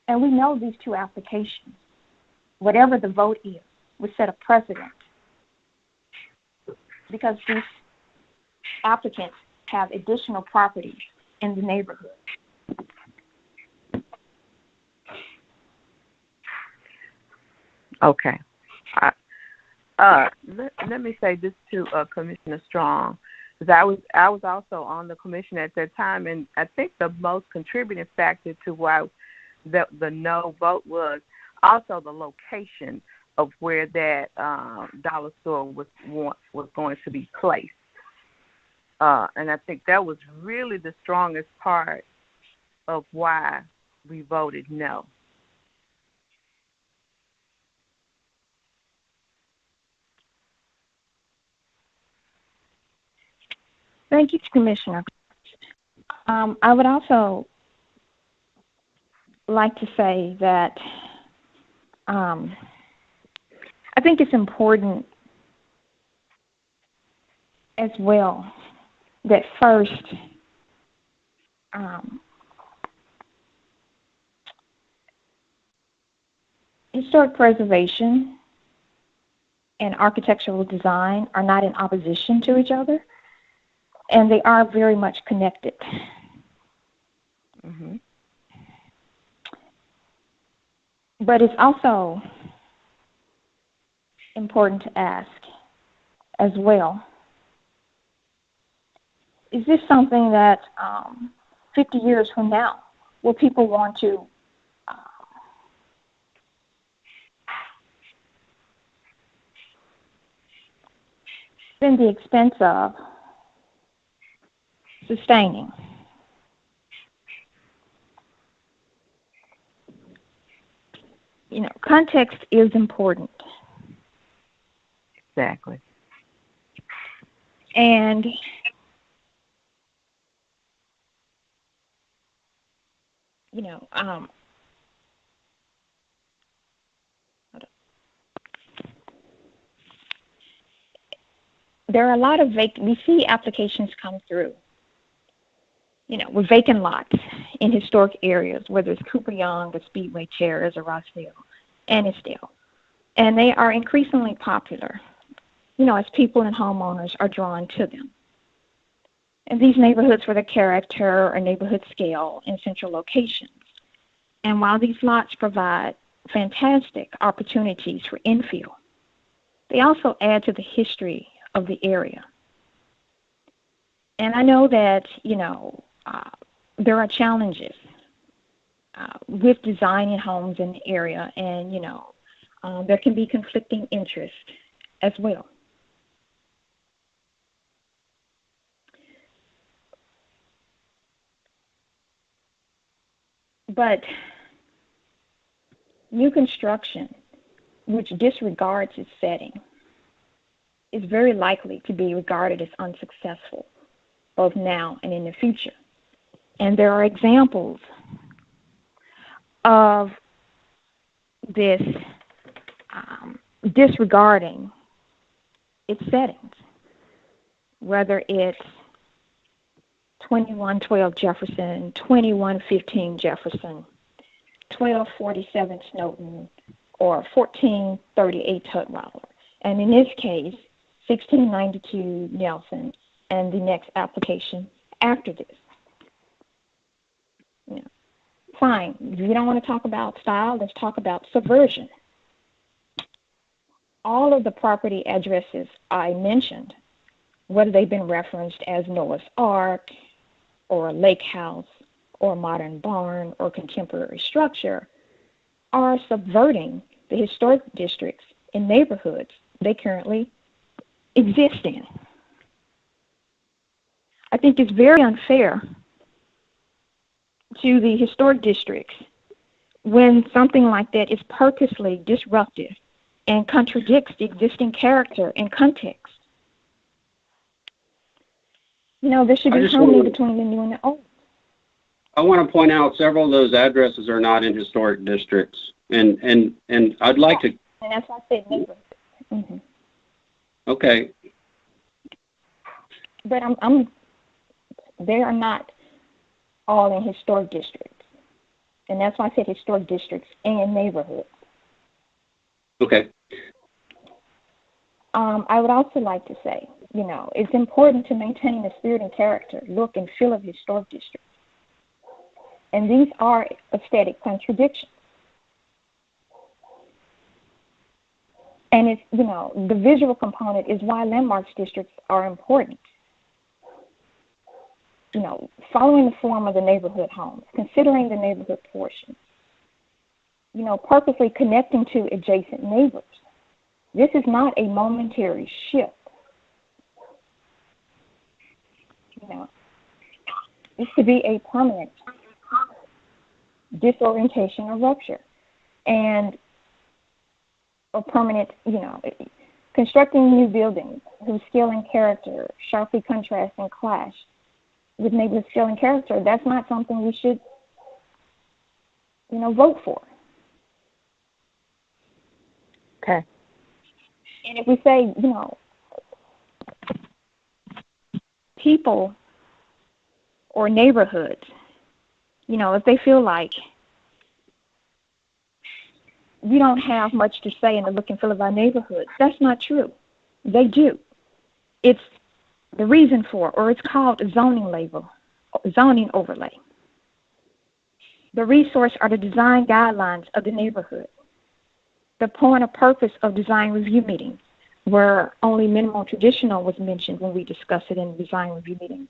And we know these two applications, whatever the vote is, would set a precedent, because these applicants have additional properties in the neighborhood. Okay. Let me say this to Commissioner Strong, because I was also on the commission at that time, and I think the most contributing factor to why the no vote was also the location of where that dollar store was going to be placed. And I think that was really the strongest part of why we voted no. Thank you, Commissioner. I would also like to say that I think it's important as well that first historic preservation and architectural design are not in opposition to each other, and they are very much connected. Mm-hmm. But it's also important to ask as well, is this something that 50 years from now, will people want to spend the expense of sustaining? You know, context is important. Exactly. And you know, there are a lot of we see applications come through, you know, with vacant lots in historic areas, whether it's Cooper Young or Speedway Terrace or Roselle, Innsdale. And they are increasingly popular, you know, as people and homeowners are drawn to them. And these neighborhoods for their character or neighborhood scale and central locations. And while these lots provide fantastic opportunities for infill, they also add to the history of the area. And I know that, you know, there are challenges with designing homes in the area, and, you know, there can be conflicting interests as well. But new construction, which disregards its setting, is very likely to be regarded as unsuccessful, both now and in the future. And there are examples of this disregarding its settings, whether it's 2112 Jefferson, 2115 Jefferson, 1247 Snowden, or 1438 Tutwiler. And in this case, 1692 Nelson, and the next application after this. You know, fine, if you don't want to talk about style, let's talk about subversion. All of the property addresses I mentioned, whether they've been referenced as Noah's Ark, or a lake house, or a modern barn, or contemporary structure, are subverting the historic districts in neighborhoods they currently exist in. I think it's very unfair to the historic districts when something like that is purposely disruptive and contradicts the existing character and context. You know, there should be harmony between the new and the old. I want to point out several of those addresses are not in historic districts, and I'd like to. And that's why I said neighborhood. Mm-hmm. Okay. But they are not all in historic districts, and that's why I said historic districts and neighborhoods. Okay. I would also like to say, you know, it's important to maintain the spirit and character, look, and feel of historic districts. And these are aesthetic contradictions. And it's, you know, the visual component is why landmarks districts are important. You know, following the form of the neighborhood homes, considering the neighborhood portions, you know, purposely connecting to adjacent neighbors. This is not a momentary shift. You know, this could be a permanent disorientation or rupture, and a permanent, you know, constructing new buildings whose scale and character sharply contrast and clash with neighborhood scale and character. That's not something we should, you know, vote for. Okay. And if we say, you know, people or neighborhoods, you know, if they feel like we don't have much to say in the look and feel of our neighborhoods, that's not true. They do. It's the reason for, or it's called a zoning overlay. The resource are the design guidelines of the neighborhood. The point or purpose of design review meetings, where only minimal traditional was mentioned when we discussed it in the design review meeting.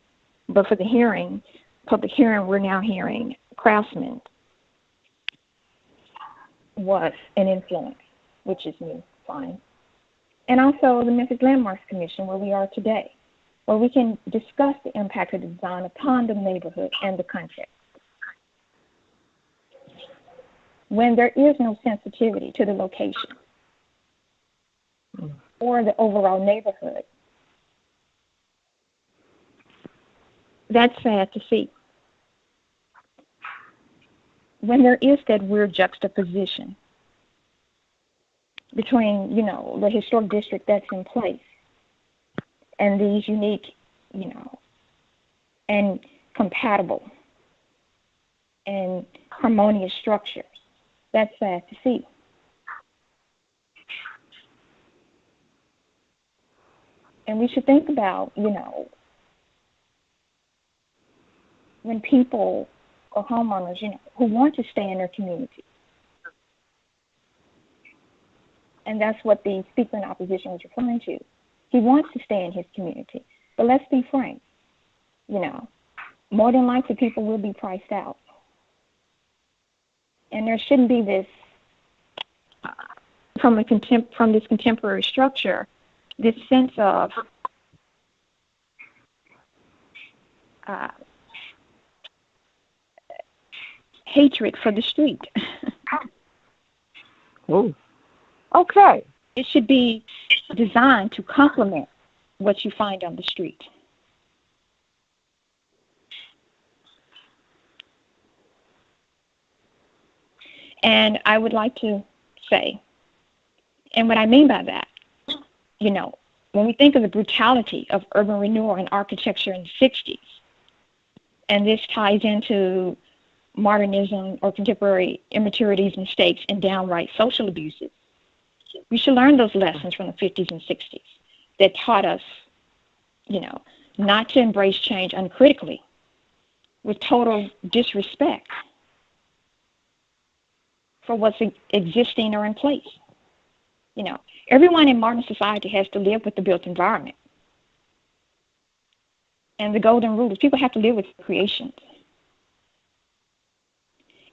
But for the hearing, public hearing, we're now hearing craftsmen was an influence, which is new, fine. And also the Memphis Landmarks Commission, where we are today, where we can discuss the impact of the design upon the neighborhood and the context. When there is no sensitivity to the location or the overall neighborhood, that's sad to see. When there is that weird juxtaposition between, you know, the historic district that's in place and these unique, you know, and compatible and harmonious structures, that's sad to see. And we should think about, you know, when people or homeowners, you know, who want to stay in their community. And that's what the speaker in opposition was referring to. He wants to stay in his community. But let's be frank, you know, more than likely people will be priced out. And there shouldn't be this, from this contemporary structure, this sense of hatred for the street. Oh, okay. It should be designed to complement what you find on the street. And I would like to say, and what I mean by that, you know, when we think of the brutality of urban renewal and architecture in the 60s, and this ties into modernism or contemporary immaturities, mistakes, and downright social abuses, we should learn those lessons from the 50s and 60s that taught us, you know, not to embrace change uncritically with total disrespect for what's existing or in place. You know, everyone in modern society has to live with the built environment. And the golden rule is people have to live with creations.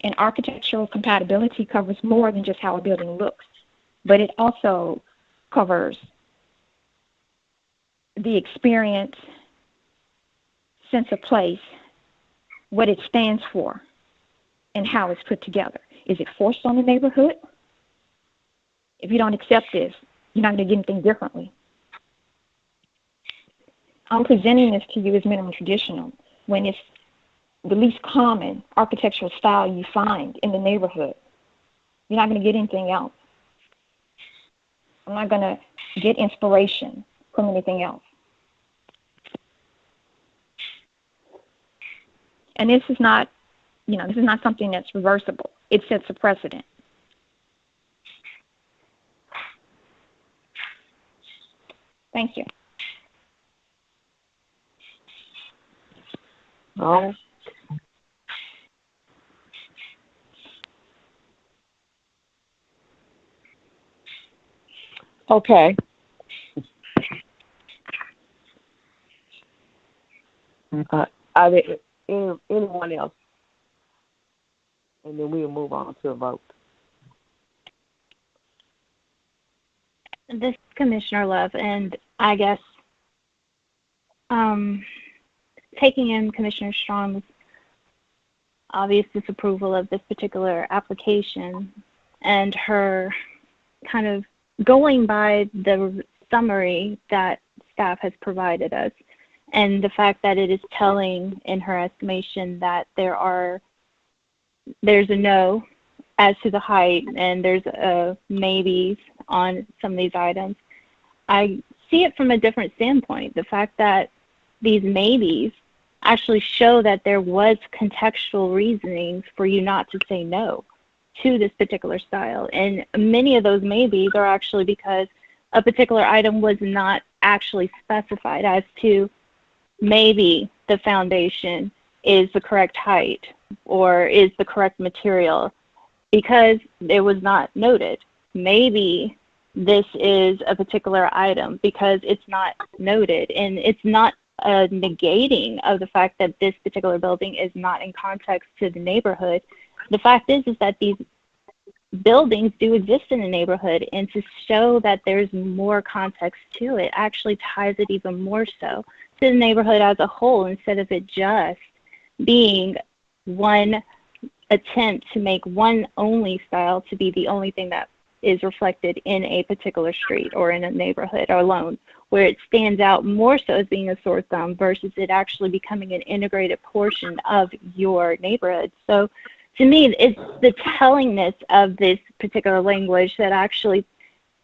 And architectural compatibility covers more than just how a building looks, but it also covers the experience, sense of place, what it stands for, and how it's put together. Is it forced on the neighborhood? If you don't accept this, you're not going to get anything differently. I'm presenting this to you as minimum traditional when it's the least common architectural style you find in the neighborhood. You're not going to get anything else. I'm not going to get inspiration from anything else. And this is not, this is not something that's reversible. It sets a precedent. Thank you. Oh. Okay. Are there anyone else? And then we'll move on to a vote. This is Commissioner Love, and I guess taking in Commissioner Strong's obvious disapproval of this particular application and her kind of going by the summary that staff has provided us, and the fact that it is telling in her estimation that there's a no as to the height and there's a maybes on some of these items, I see it from a different standpoint. The fact that these maybes actually show that there was contextual reasonings for you not to say no to this particular style. And many of those maybes are actually because a particular item was not actually specified as to maybe the foundation is the correct height or is the correct material because it was not noted. Maybe this is a particular item because it's not noted, and it's not a negating of the fact that this particular building is not in context to the neighborhood. The fact is that these buildings do exist in the neighborhood, and to show that there's more context to it actually ties it even more so to the neighborhood as a whole, instead of it just being one attempt to make one only style to be the only thing that is reflected in a particular street or in a neighborhood alone, where it stands out more so as being a sore thumb versus it actually becoming an integrated portion of your neighborhood. So to me, it's the tellingness of this particular language that actually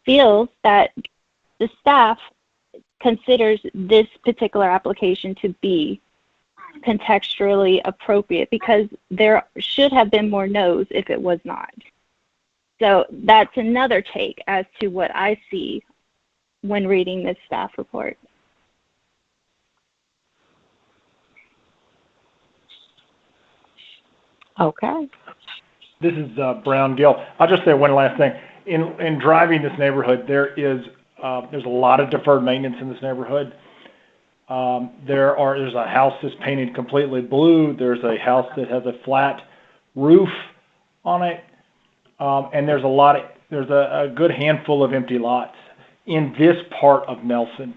feels that the staff considers this particular application to be contextually appropriate, because there should have been more no's if it was not. So that's another take as to what I see when reading this staff report. Okay. This is Brown Gill. I'll just say one last thing. In driving this neighborhood, there's a lot of deferred maintenance in this neighborhood. There's a house that's painted completely blue. There's a house that has a flat roof on it, and there's a good handful of empty lots in this part of Nelson,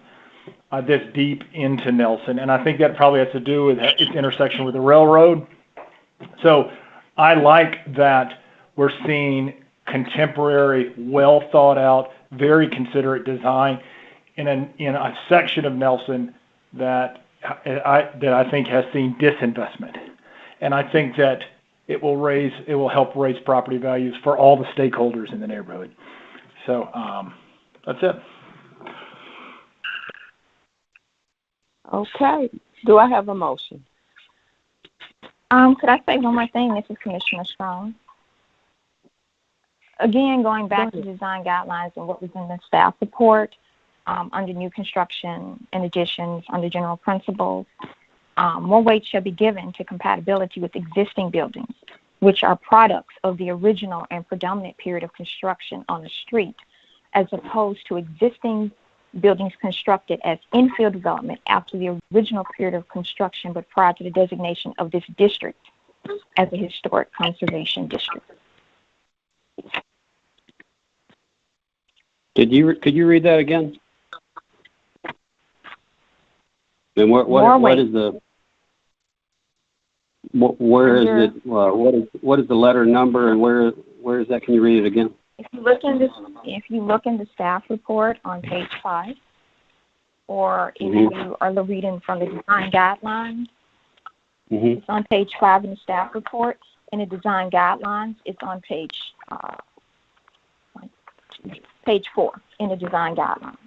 this deep into Nelson, and I think that probably has to do with its intersection with the railroad. So I like that we're seeing contemporary, well thought out, very considerate design in a section of Nelson that I think has seen disinvestment, and I think that it will help raise property values for all the stakeholders in the neighborhood. So that's it. Okay. Do I have a motion? Could I say one more thing? This is Commissioner Strong. Again, going back to design guidelines and what was in the staff report, under new construction and additions, under general principles, more weight shall be given to compatibility with existing buildings, which are products of the original and predominant period of construction on the street, as opposed to existing buildings constructed as infill development after the original period of construction but prior to the designation of this district. as a historic conservation district. Could you read that again? And what is the where is it? What is the letter number, and where is that? Can you read it again? If you look in the staff report on page 5, or if you are reading from the design guidelines, it's on page 5 in the staff report. In the design guidelines, it's on page 4 in the design guidelines.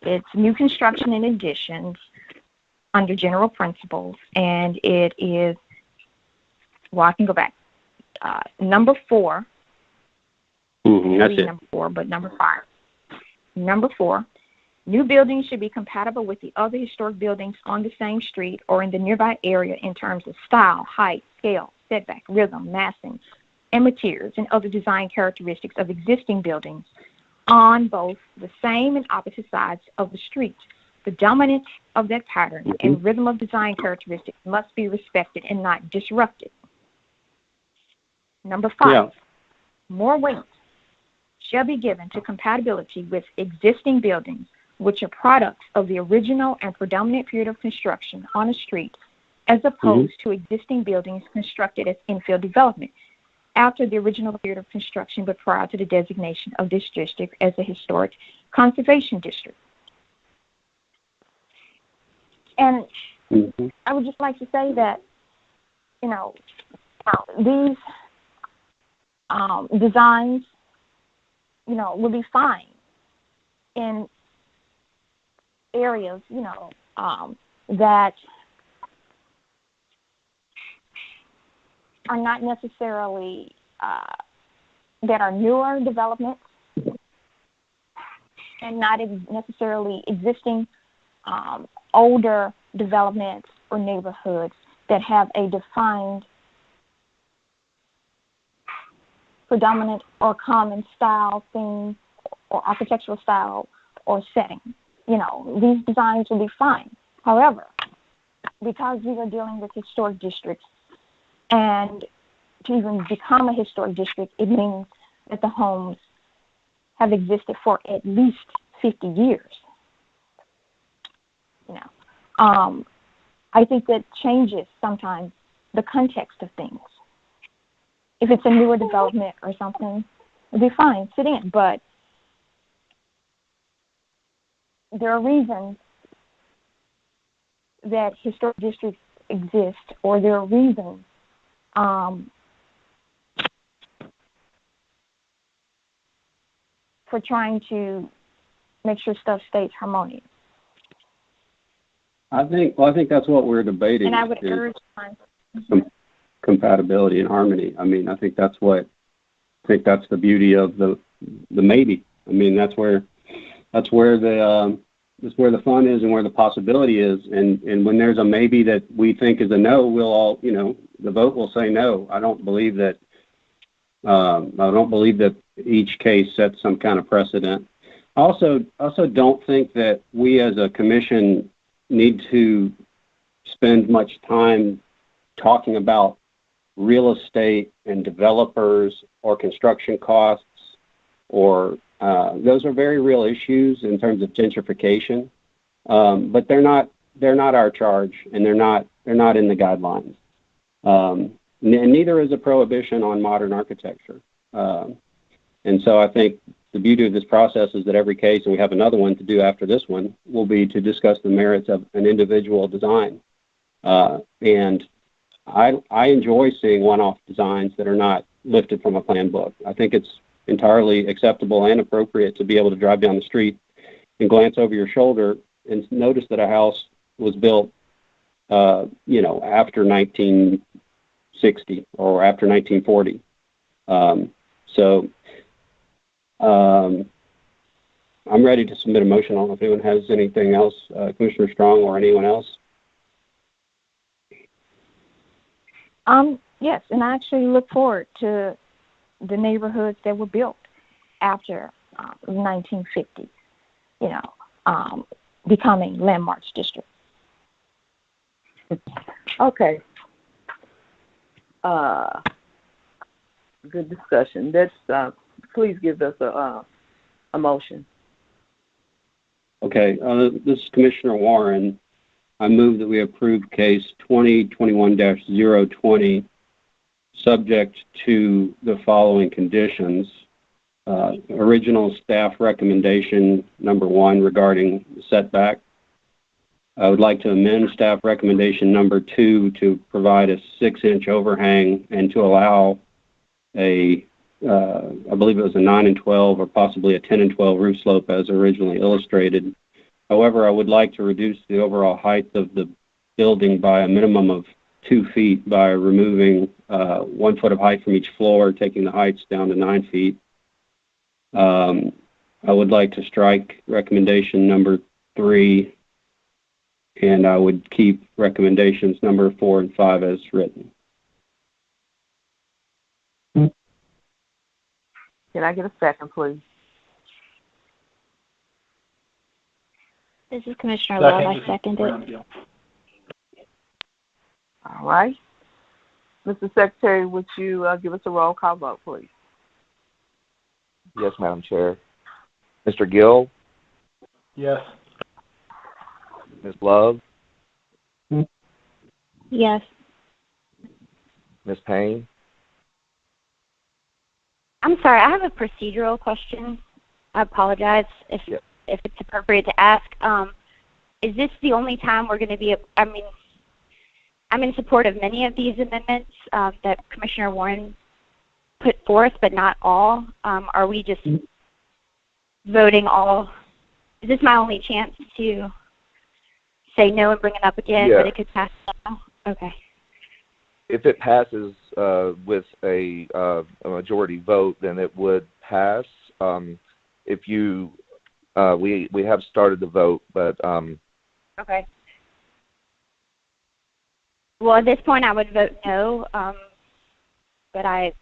It's new construction and additions under general principles, and it is, well, I can go back. Number 4. That's it. Number 4, but number 5. Number 4, new buildings should be compatible with the other historic buildings on the same street or in the nearby area in terms of style, height, scale, setback, rhythm, massing, and materials and other design characteristics of existing buildings on both the same and opposite sides of the street. The dominance of that pattern and rhythm of design characteristics must be respected and not disrupted. Number 5, more weight shall be given to compatibility with existing buildings which are products of the original and predominant period of construction on a street, as opposed to existing buildings constructed as infill development after the original period of construction but prior to the designation of this district as a historic conservation district. And I would just like to say that, these designs, will be fine in areas, that are not necessarily, that are newer developments and not necessarily existing older developments or neighborhoods that have a defined predominant or common style, theme, or architectural style or setting. These designs will be fine. However, because we are dealing with historic districts, and to even become a historic district, it means that the homes have existed for at least 50 years. I think that changes sometimes the context of things. If it's a newer development or something, it'll be fine, sit in. But there are reasons that historic districts exist, or there are reasons for trying to make sure stuff stays harmonious. I think that's what we're debating. And I would urge compatibility and harmony. I mean, I think that's the beauty of the maybe. I mean, that's where the fun is and where the possibility is. And when there's a maybe that we think is a no, we'll all, the vote will say no. I don't believe that each case sets some kind of precedent. I also don't think that we as a commission need to spend much time talking about real estate and developers or construction costs, or those are very real issues in terms of gentrification, but they're not our charge, and they're not in the guidelines. And neither is a prohibition on modern architecture. And so I think the beauty of this process is that every case, and we have another one to do after this one, will be to discuss the merits of an individual design. And I enjoy seeing one-off designs that are not lifted from a plan book. I think it's entirely acceptable and appropriate to be able to drive down the street and glance over your shoulder and notice that a house was built, after 1960 or after 1940. I'm ready to submit a motion. I don't know if anyone has anything else, Commissioner Strong or anyone else. Yes, and I actually look forward to the neighborhoods that were built after 1950, becoming landmark districts. Okay. Good discussion. Let's please give us a motion. Okay, this is Commissioner Warren. I move that we approve case 2021-020, subject to the following conditions. Original staff recommendation number 1 regarding setback. I would like to amend staff recommendation number 2 to provide a 6-inch overhang and to allow I believe it was a 9 and 12 or possibly a 10 and 12 roof slope as originally illustrated. However, I would like to reduce the overall height of the building by a minimum of 2 feet by removing 1 foot of height from each floor, taking the heights down to 9 feet. I would like to strike recommendation number 3, and I would keep recommendations number 4 and 5 as written. Can I get a second, please? This is Commissioner Love. I second it. All right. Mr. Secretary, would you give us a roll call vote, please? Yes, Madam Chair. Mr. Gill? Yes. Ms. Love? Yes. Ms. Payne? I'm sorry, I have a procedural question. I apologize if it's appropriate to ask. Is this the only time we're going to be, I'm in support of many of these amendments that Commissioner Warren put forth, but not all. Are we just voting all? Is this my only chance to say no and bring it up again, but it could pass now? Okay. If it passes with a majority vote, then it would pass. If you, we have started the vote, but okay. Well, at this point, I would vote no, but I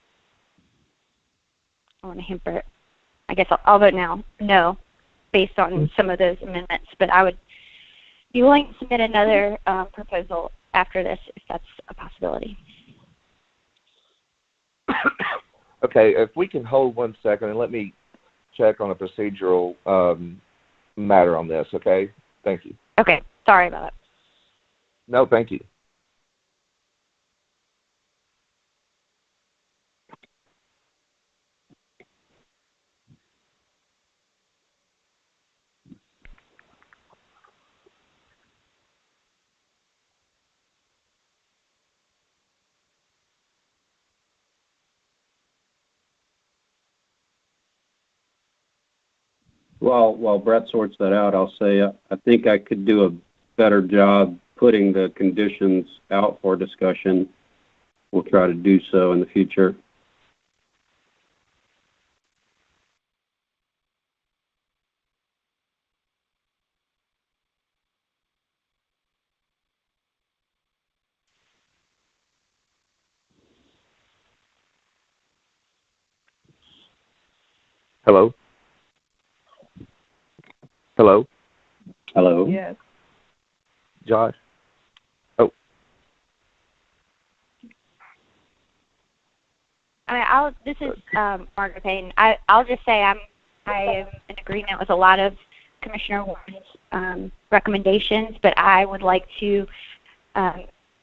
want to hamper it. I guess I'll vote now, no, based on some of those amendments. But I would be willing to submit another proposal after this, if that's a possibility. Okay, if we can hold 1 second and let me check on a procedural matter on this, okay? Thank you. Okay, sorry about that. No, thank you. While Brett sorts that out, I'll say I think I could do a better job putting the conditions out for discussion. We'll try to do so in the future. Hello? Hello? Hello? Yes. Josh? Oh. This is Margaret Payne. I'll just say I am in agreement with a lot of Commissioner Warren's recommendations, but I would like to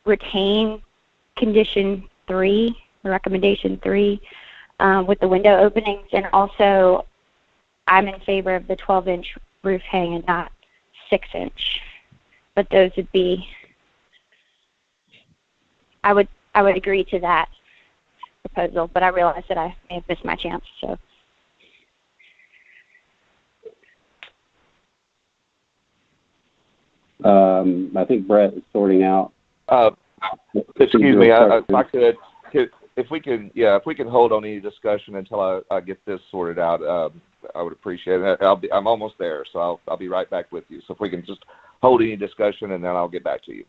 retain condition 3, recommendation 3, with the window openings, and also I'm in favor of the 12-inch roof hang and not 6-inch. But those would be, I would agree to that proposal, but I realize that I may have missed my chance. So. I think Brett is sorting out. Excuse me, if I could, if we can hold on any discussion until I get this sorted out, I would appreciate it. I'm almost there, so I'll be right back with you. So if we can just hold any discussion, and then I'll get back to you.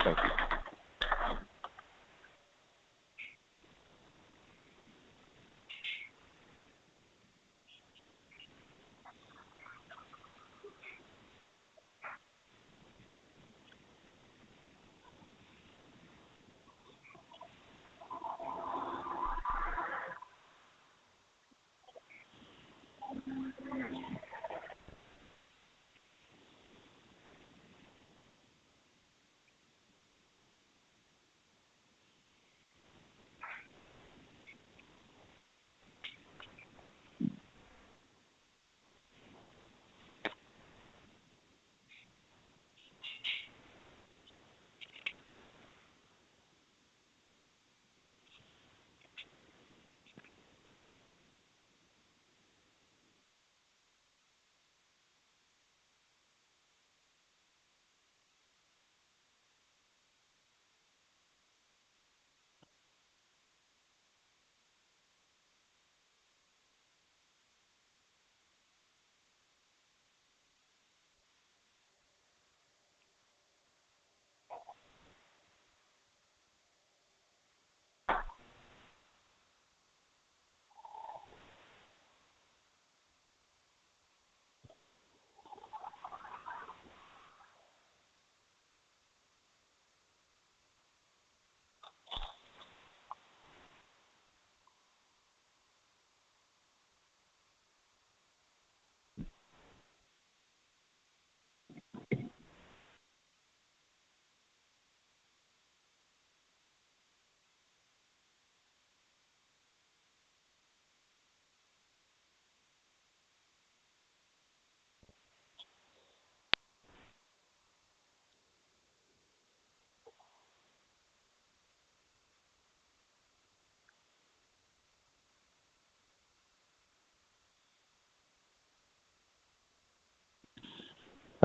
Thank you.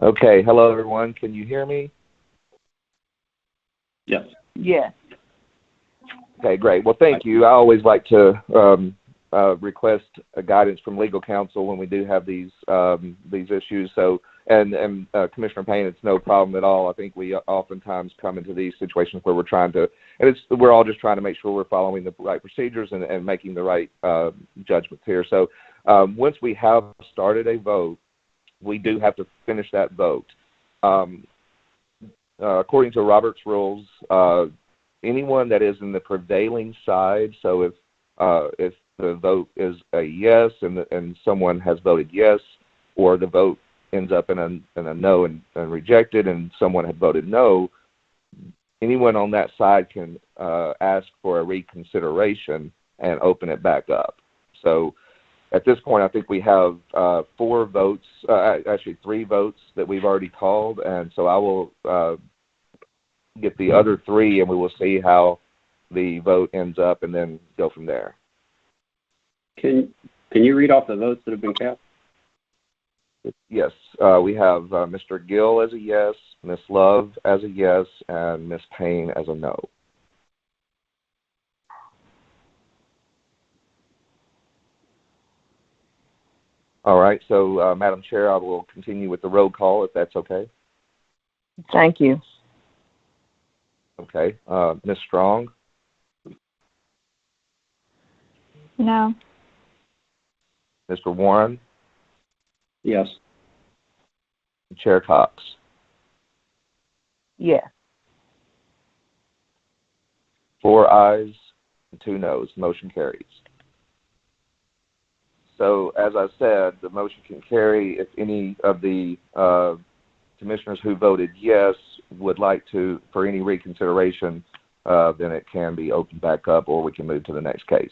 Okay, hello everyone. Can you hear me? Yes. Yes. Okay, great. Well, thank you. I always like to request guidance from legal counsel when we do have these issues. So, and Commissioner Payne, it's no problem at all. I think we oftentimes come into these situations where we're all just trying to make sure we're following the right procedures and making the right judgments here. So, once we have started a vote, we do have to finish that vote. According to Robert's rules, anyone that is in the prevailing side, so if the vote is a yes and someone has voted yes, or the vote ends up in a no and rejected and someone had voted no, anyone on that side can ask for a reconsideration and open it back up. So at this point, I think we have 4 votes, actually 3 votes that we've already called, and so I will get the other 3 and we will see how the vote ends up and then go from there. Can you read off the votes that have been cast? Yes, we have Mr. Gill as a yes, Ms. Love as a yes, and Ms. Payne as a no. All right, so Madam Chair, I will continue with the roll call if that's okay. Thank you. Okay, Ms. Strong? No. Mr. Warren? Yes. Chair Cox? Yes. 4 ayes and 2 noes. Motion carries. So, as I said, the motion can carry if any of the commissioners who voted yes would like to, for any reconsideration, then it can be opened back up or we can move to the next case.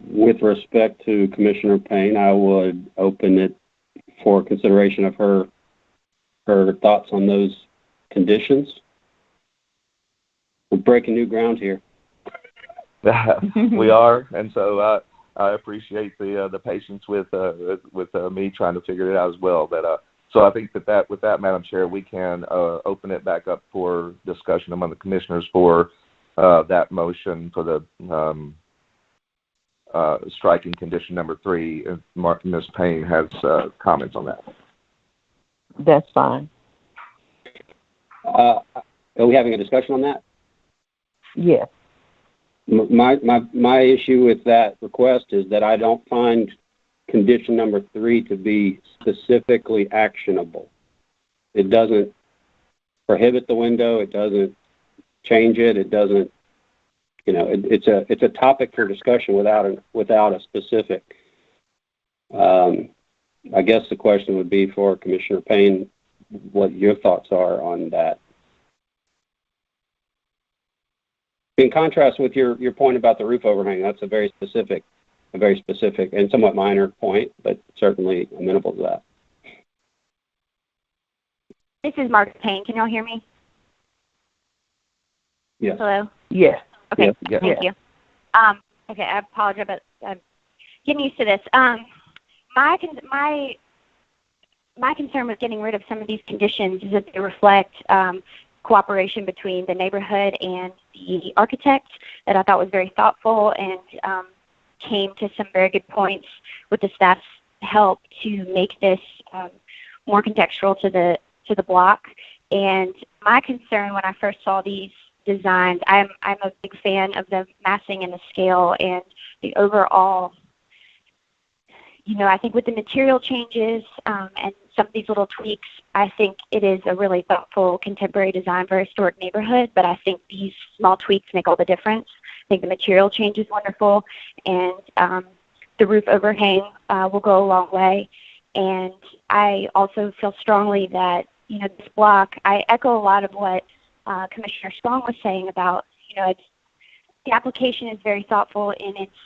With respect to Commissioner Payne, I would open it for consideration of her thoughts on those conditions. We're breaking new ground here. We are, and so I appreciate the patience with me trying to figure it out as well. But so I think that with that, Madam Chair, we can open it back up for discussion among the commissioners for that motion for the striking condition number 3. Ms. Payne has comments on that. That's fine. Are we having a discussion on that? Yes. My issue with that request is that I don't find condition number 3 to be specifically actionable. It doesn't prohibit the window. It doesn't change it. It doesn't. It's a topic for discussion without a specific. I guess the question would be for Commissioner Payne, what your thoughts are on that. In contrast with your point about the roof overhang, that's a very specific and somewhat minor point, but certainly amenable to that. This is Mark Payne. Can y'all hear me? Yes. Hello? Yes. Okay, yes. Thank you. Okay, I apologize, but I'm getting used to this. My concern with getting rid of some of these conditions is that they reflect cooperation between the neighborhood and the architect that I thought was very thoughtful and came to some very good points with the staff's help to make this more contextual to the block. And my concern when I first saw these designs, I'm a big fan of the massing and the scale and the overall. I think with the material changes and some of these little tweaks, I think it is a really thoughtful contemporary design for a historic neighborhood, but I think these small tweaks make all the difference. I think the material change is wonderful, and the roof overhang will go a long way. And I also feel strongly that, this block, I echo a lot of what Commissioner Strong was saying about, the application is very thoughtful in its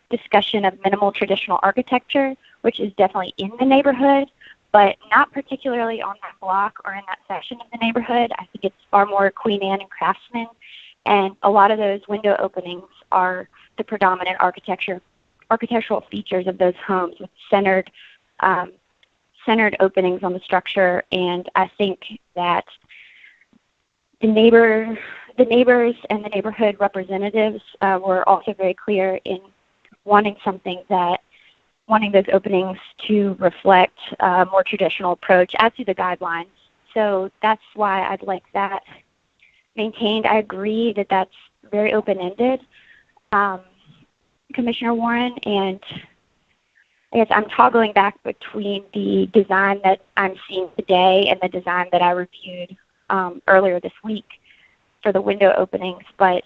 discussion of minimal traditional architecture, which is definitely in the neighborhood, but not particularly on that block or in that section of the neighborhood. I think it's far more Queen Anne and Craftsman, and a lot of those window openings are the predominant architecture architectural features of those homes with centered openings on the structure. And I think that the neighbors and the neighborhood representatives were also very clear in wanting those openings to reflect a more traditional approach as to the guidelines. So that's why I'd like that maintained. I agree that that's very open-ended, Commissioner Warren, and I guess I'm toggling back between the design that I'm seeing today and the design that I reviewed earlier this week for the window openings. But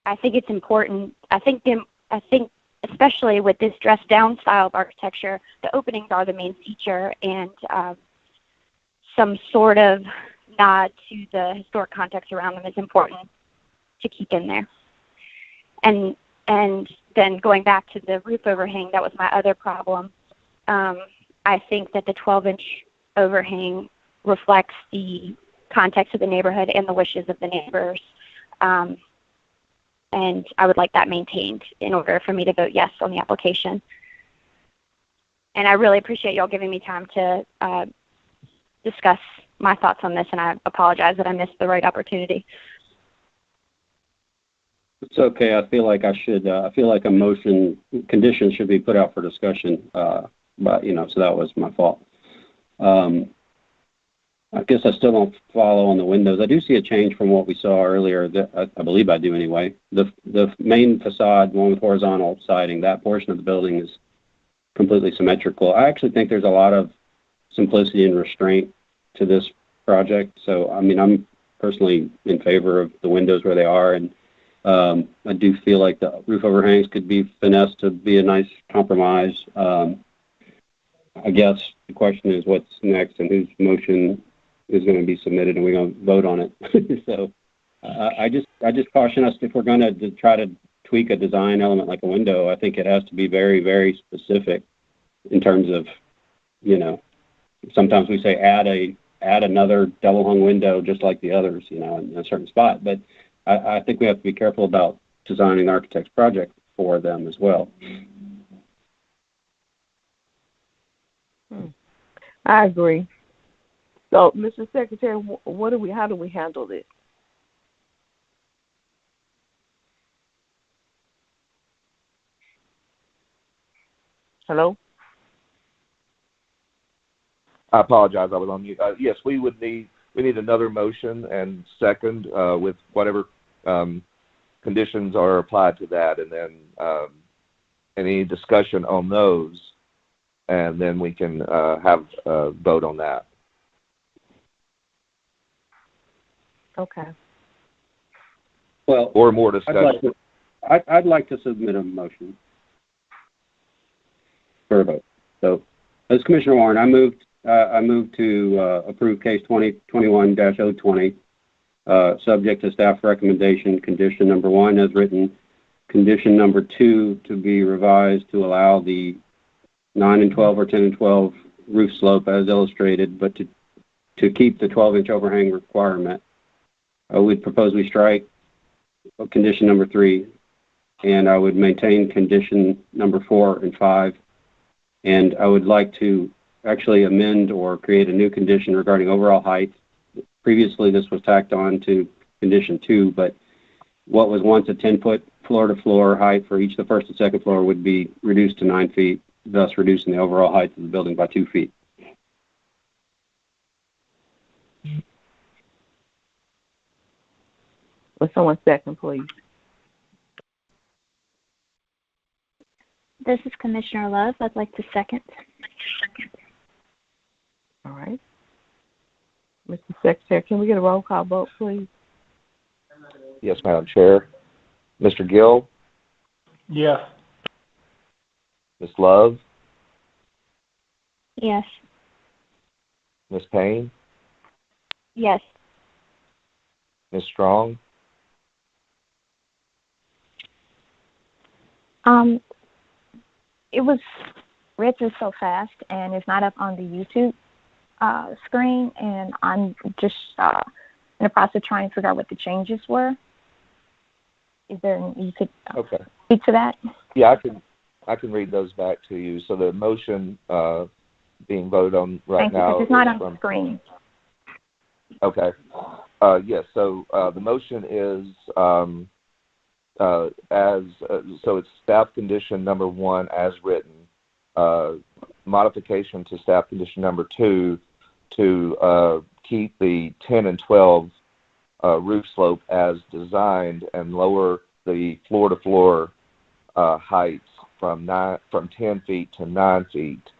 I think it's important. I think especially with this dressed-down style of architecture, the openings are the main feature, and some sort of nod to the historic context around them is important to keep in there. And then going back to the roof overhang, that was my other problem. I think that the 12-inch overhang reflects the context of the neighborhood and the wishes of the neighbors. And I would like that maintained in order for me to vote yes on the application. And I really appreciate y'all giving me time to discuss my thoughts on this, and I apologize that I missed the right opportunity. It's okay. I feel like a motion condition should be put out for discussion, but so that was my fault. I guess I still don't follow on the windows. I do see a change from what we saw earlier. I believe I do anyway. The main facade, one with horizontal siding, that portion of the building is completely symmetrical. I actually think there's a lot of simplicity and restraint to this project. So, I mean, I'm personally in favor of the windows where they are, and I do feel like the roof overhangs could be finessed to be a nice compromise. I guess the question is what's next and whose motion is going to be submitted, and we're going to vote on it. So I just caution us, if we're going to try to tweak a design element like a window, I think it has to be very, very specific in terms of, sometimes we say add another double hung window just like the others, in a certain spot. But I think we have to be careful about designing the architect's project for them as well. I agree. So, Mr. Secretary, how do we handle this? Hello? I apologize. I was on mute. Yes, we need another motion and second with whatever conditions are applied to that, and then any discussion on those, and then we can have a vote on that. Okay. Well, or more discussion. I'd like to submit a motion for a vote. So, as Commissioner Warren, I moved to approve case 2021-020, subject to staff recommendation, condition number 1 as written, condition number 2 to be revised to allow the 9 and 12 or 10 and 12 roof slope as illustrated, but to keep the 12-inch overhang requirement. I would propose we strike condition number 3, and I would maintain condition number 4 and 5, and I would like to actually amend or create a new condition regarding overall height. Previously, this was tacked on to condition 2, but what was once a 10-foot floor-to-floor height for each of the first and second floor would be reduced to 9 feet, thus reducing the overall height of the building by 2 feet. Will someone second, please? This is Commissioner Love. I'd like to second. All right. Mr. Secretary, can we get a roll call vote, please? Yes, Madam Chair. Mr. Gill? Yes. Ms. Love? Yes. Ms. Payne? Yes. Ms. Strong? It was read through so fast, and it's not up on the YouTube screen, and I'm just in the process of trying to figure out what the changes were. Is there, you could Okay. speak to that? Yeah, I can read those back to you. So the motion being voted on right now It's not on from the screen. Okay. Yes. So the motion is so it's staff condition number 1 as written. Modification to staff condition number 2 to keep the 10 and 12 roof slope as designed and lower the floor-to-floor heights from 10 feet to 9 feet.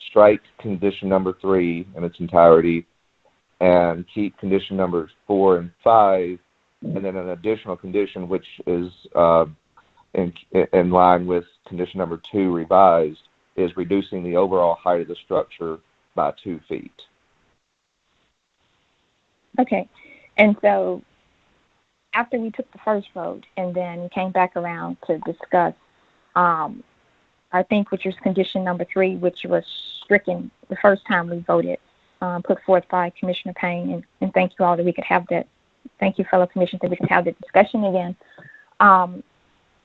Strike condition number 3 in its entirety, and keep condition numbers 4 and 5, and then an additional condition which is in line with condition number 2 revised is reducing the overall height of the structure by 2 feet. Okay. And so after we took the first vote and then came back around to discuss, I think which was condition number 3, which was stricken the first time we voted, put forth by Commissioner Payne, and thank you all that we could have that. Thank you, fellow commissioners, that we can have the discussion again.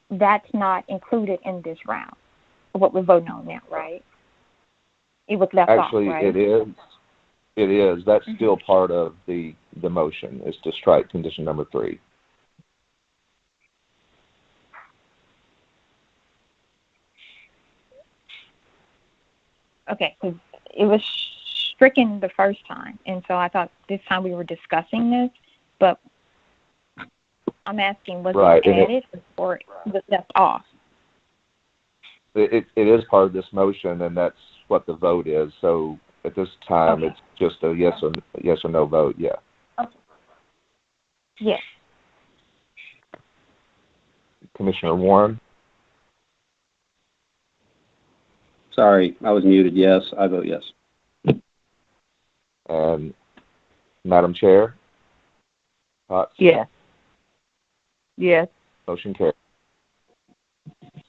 That's not included in this round, what we're voting on now, right? It was left Actually, off, right? it is. It is. That's still part of the motion, is to strike condition number 3. Okay, because it was stricken the first time, and so I thought this time we were discussing this, but I'm asking, was Right, it added or was it left off? It is part of this motion, and that's what the vote is. So at this time, it's just a yes or no vote. Yeah. Okay. Yes. Commissioner Warren. Sorry, I was muted. Yes, I vote yes. And Madam Chair. Potts? Yes. Yes. Motion carries.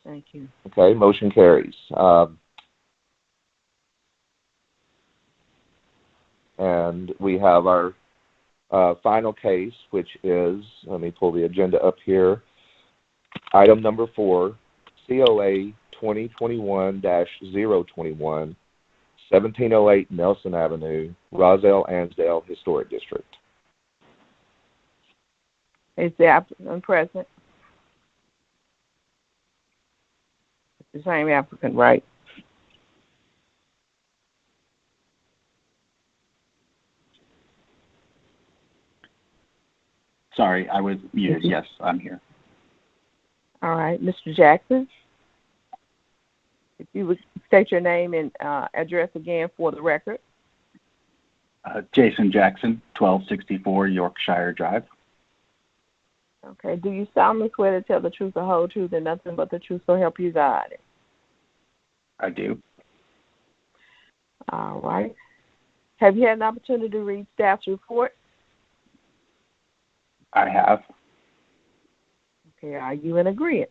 Thank you. Okay, motion carries. And we have our final case, which is, let me pull the agenda up here, item number 4, COA 2021-021, 1708 Nelson Avenue, Roswell-Annsdale Historic District. Is the applicant present? It's the same applicant, right? Sorry, I was muted. Yes, I'm here. All right, Mr. Jackson, if you would state your name and address again for the record. Jason Jackson, 1264 Yorkshire Drive. Okay, do you solemnly swear to tell the truth, the whole truth, and nothing but the truth, so help you God? I do. All right. Have you had an opportunity to read staff's report? I have. Okay, are you in agreement?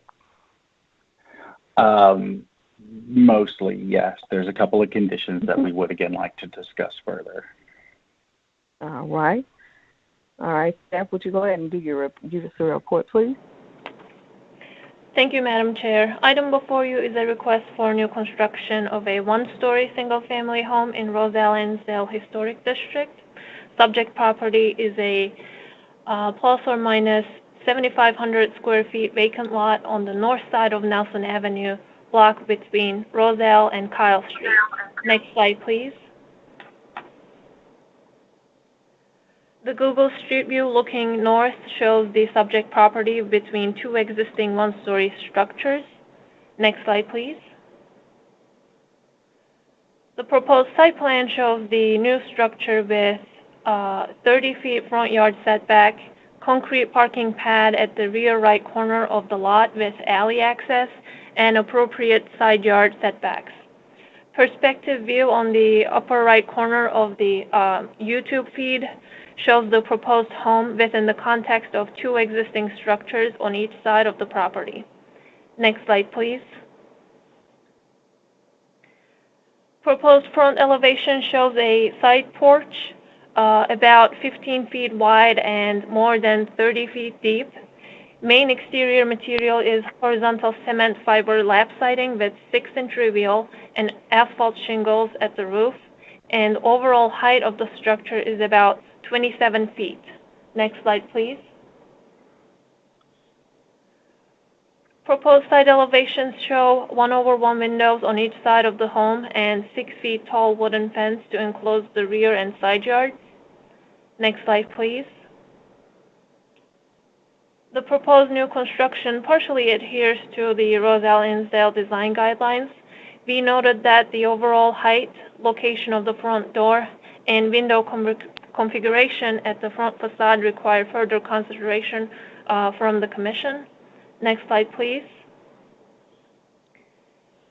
Mostly, yes. There's a couple of conditions that we would again like to discuss further. All right. All right, staff, would you go ahead and give us a report, please? Thank you, Madam Chair. Item before you is a request for new construction of a one-story single-family home in Roselle-Annsdale Historic District. Subject property is a plus or minus 7,500 square feet vacant lot on the north side of Nelson Avenue, block between Roselle and Kyle Street. Next slide, please. The Google Street View looking north shows the subject property between two existing one-story structures. Next slide, please. The proposed site plan shows the new structure with 30 feet front yard setback, concrete parking pad at the rear right corner of the lot with alley access, and appropriate side yard setbacks. Perspective view on the upper right corner of the YouTube feed shows the proposed home within the context of two existing structures on each side of the property. Next slide, please. Proposed front elevation shows a side porch about 15 feet wide and more than 30 feet deep. Main exterior material is horizontal cement fiber lap siding with 6-inch reveal and asphalt shingles at the roof. And overall height of the structure is about 27 feet. Next slide, please. Proposed side elevations show 1/1 windows on each side of the home and 6 feet tall wooden fence to enclose the rear and side yards. Next slide, please. The proposed new construction partially adheres to the Roswell-Annsdale design guidelines. We noted that the overall height, location of the front door, and window configuration at the front facade require further consideration from the Commission. Next slide, please.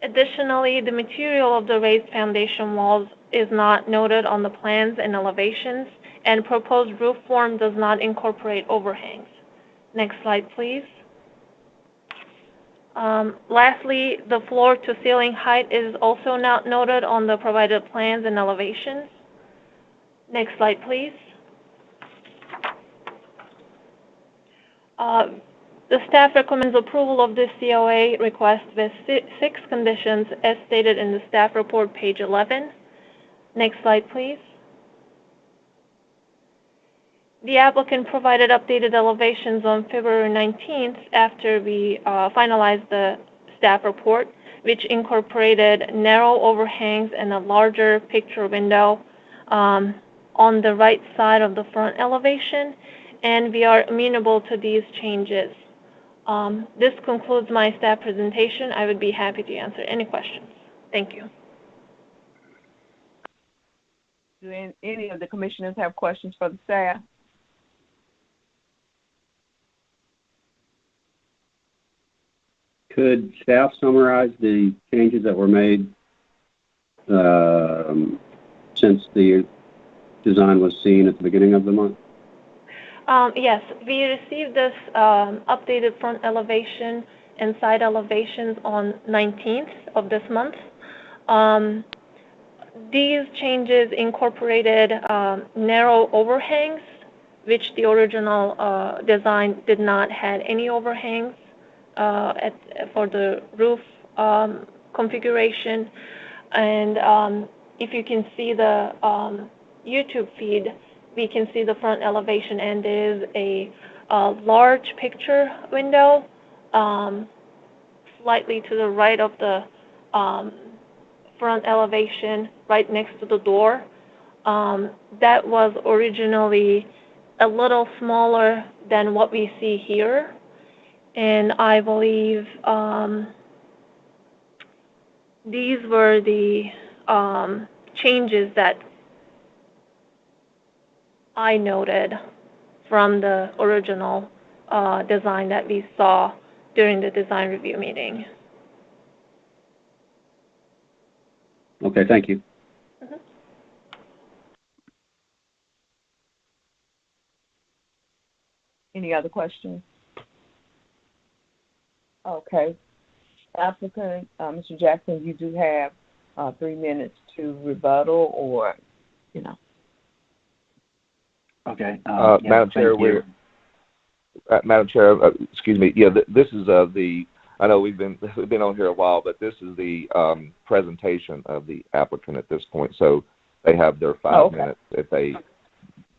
Additionally, the material of the raised foundation walls is not noted on the plans and elevations, and proposed roof form does not incorporate overhangs. Next slide, please. Lastly, the floor to ceiling height is also not noted on the provided plans and elevations. Next slide, please. The staff recommends approval of this COA request with 6 conditions as stated in the staff report, page 11. Next slide, please. The applicant provided updated elevations on February 19th after we finalized the staff report, which incorporated narrow overhangs and a larger picture window on the right side of the front elevation, and we are amenable to these changes. This concludes my staff presentation. I would be happy to answer any questions. Thank you. Do any of the commissioners have questions for the staff? Could staff summarize the changes that were made since the design was seen at the beginning of the month? Yes, we received this updated front elevation and side elevations on 19th of this month. These changes incorporated narrow overhangs, which the original design did not have any overhangs for the roof configuration. And if you can see the YouTube feed, we can see the front elevation, and there is a large picture window slightly to the right of the front elevation, right next to the door. That was originally a little smaller than what we see here, and I believe these were the changes that I noted from the original design that we saw during the design review meeting. Okay, thank you. Mm-hmm. Any other questions? Okay. Applicant, Mr. Jackson, you do have 3 minutes to rebuttal, or, you know. Okay. Madam Chair, Madam Chair, excuse me. Yeah, this is I know we've been on here a while, but this is the presentation of the applicant at this point. So they have their 5 minutes if they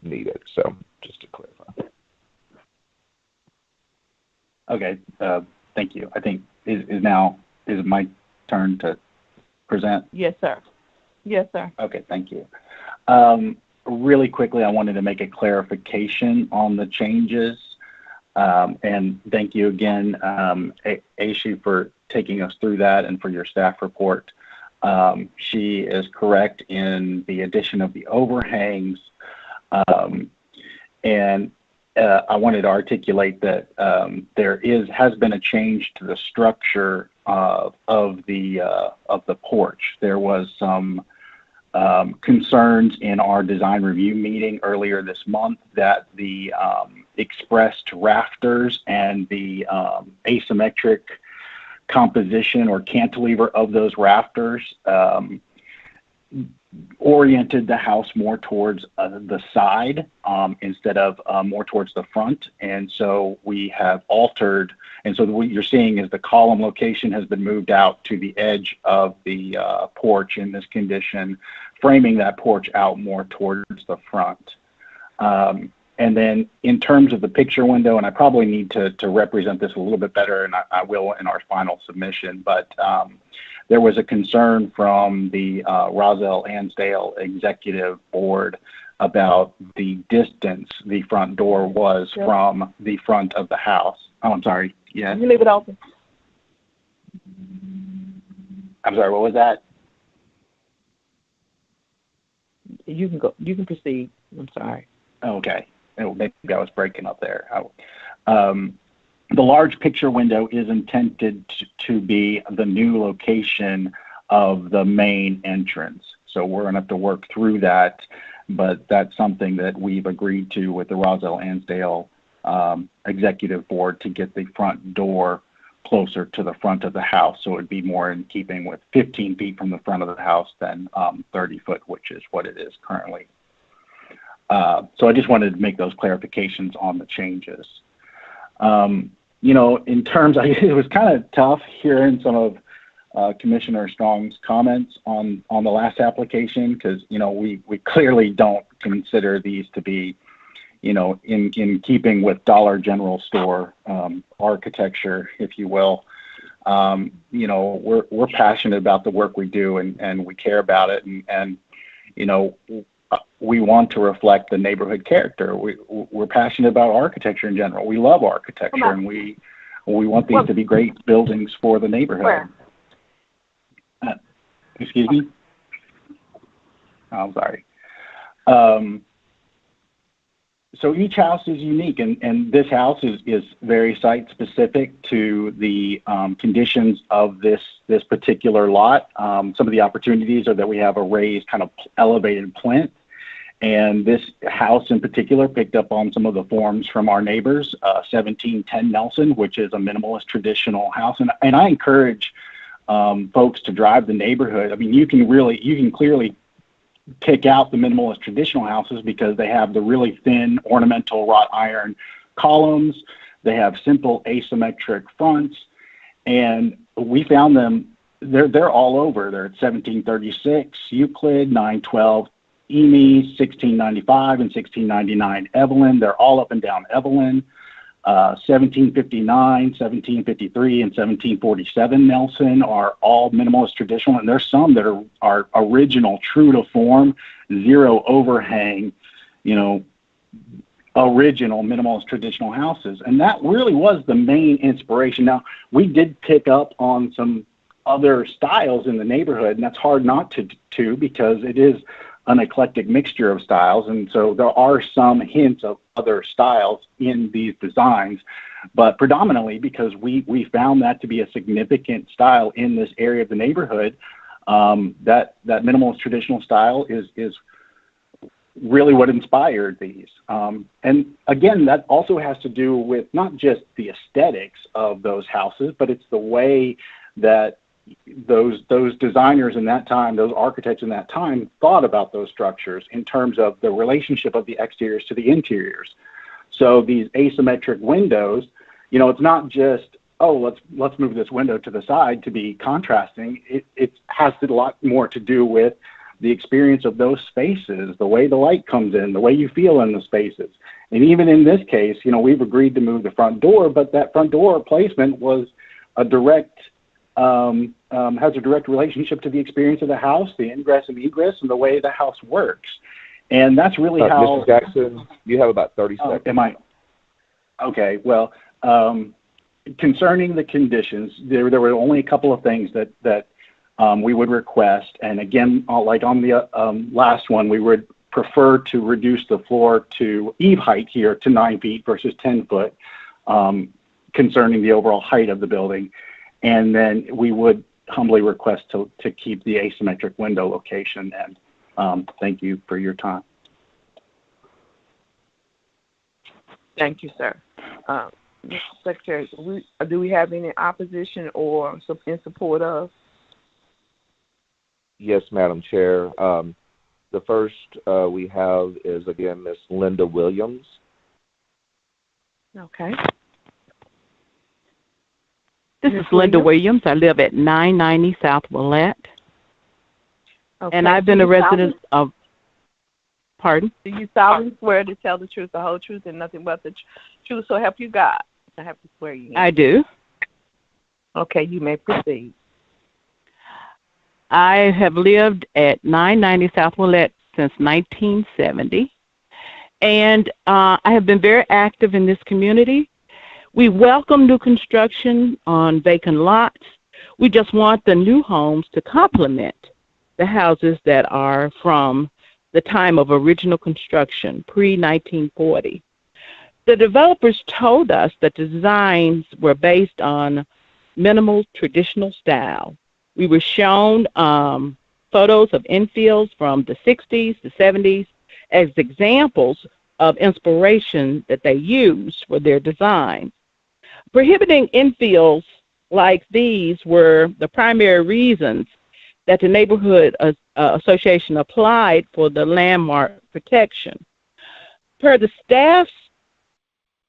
need it. So just to clarify. Okay. Thank you. I think is it my turn to present? Yes, sir. Yes, sir. Okay. Thank you. Really quickly, I wanted to make a clarification on the changes. And thank you again, Aishi, for taking us through that and for your staff report. She is correct in the addition of the overhangs. And I wanted to articulate that there has been a change to the structure of the porch. There was some concerns in our design review meeting earlier this month that the expressed rafters and the asymmetric composition or cantilever of those rafters oriented the house more towards the side instead of more towards the front. And so we have altered, and so what you're seeing is the column location has been moved out to the edge of the porch in this condition, framing that porch out more towards the front. And then in terms of the picture window, and I probably need to represent this a little bit better, and I will in our final submission, but there was a concern from the Roswell-Annsdale Executive Board about the distance the front door was from the front of the house. Oh, I'm sorry. Yeah. You leave it open. I'm sorry, what was that? You can go. You can proceed. I'm sorry. Okay. Maybe I was breaking up there. The large picture window is intended to be the new location of the main entrance. So we're going to have to work through that, but that's something that we've agreed to with the Roswell-Annsdale Executive Board to get the front door closer to the front of the house. So it would be more in keeping with 15 feet from the front of the house than 30 foot, which is what it is currently. So I just wanted to make those clarifications on the changes. In terms, it was kind of tough hearing some of Commissioner Strong's comments on the last application because, we clearly don't consider these to be, in keeping with Dollar General store architecture, if you will. We're passionate about the work we do and we care about it and we want to reflect the neighborhood character. We're passionate about architecture in general. We love architecture, and we want these to be great buildings for the neighborhood. Excuse me? Oh, I'm sorry. So each house is unique, and this house is very site-specific to the conditions of this particular lot. Some of the opportunities are that we have a raised kind of elevated plinth, and this house in particular picked up on some of the forms from our neighbors, 1710 Nelson, which is a minimalist traditional house. And I encourage folks to drive the neighborhood. I mean, you can clearly pick out the minimalist traditional houses because they have the really thin ornamental wrought iron columns. They have simple asymmetric fronts, and we found them. They're all over. They're at 1736 Euclid, 912 Emy, 1695 and 1699 Evelyn. They're all up and down Evelyn. 1759, 1753, and 1747 Nelson are all minimalist traditional, and there's some that are original, true to form, zero overhang, original minimalist traditional houses. And that really was the main inspiration. Now, we did pick up on some other styles in the neighborhood, and that's hard not to because it is an eclectic mixture of styles, and so there are some hints of other styles in these designs, but predominantly because we found that to be a significant style in this area of the neighborhood. That minimalist traditional style is really what inspired these. And again, that also has to do with not just the aesthetics of those houses, but it's the way that those designers in that time, those architects in that time thought about those structures in terms of the relationship of the exteriors to the interiors. So these asymmetric windows, it's not just, oh, let's move this window to the side to be contrasting. It has a lot more to do with the experience of those spaces, the way the light comes in, the way you feel in the spaces. And even in this case, we've agreed to move the front door, but that front door placement was has a direct relationship to the experience of the house, the ingress and egress, and the way the house works. And that's really how... Mr. Jackson, you have about 30 seconds. Okay, well, concerning the conditions, there were only a couple of things that we would request. And again, like on the last one, we would prefer to reduce the floor to eve height here to 9 feet versus 10 foot, concerning the overall height of the building. And then we would humbly request to keep the asymmetric window location. And thank you for your time. Thank you, sir. Mr. Secretary, do we have any opposition or in support of? Yes, Madam Chair. The first we have is, again, Miss Linda Williams. Okay. This is Linda Williams. I live at 990 South Willette. Okay. And I've been a resident of, pardon? Do you solemnly swear to tell the truth, the whole truth, and nothing but the truth, so help you God? I have to swear you in. I do. Okay, you may proceed. I have lived at 990 South Willette since 1970, and I have been very active in this community. We welcome new construction on vacant lots. We just want the new homes to complement the houses that are from the time of original construction, pre-1940. The developers told us that the designs were based on minimal traditional style. We were shown photos of infills from the 60s, the 70s, as examples of inspiration that they used for their designs. Prohibiting infills like these were the primary reasons that the neighborhood association applied for the landmark protection. Per the staff's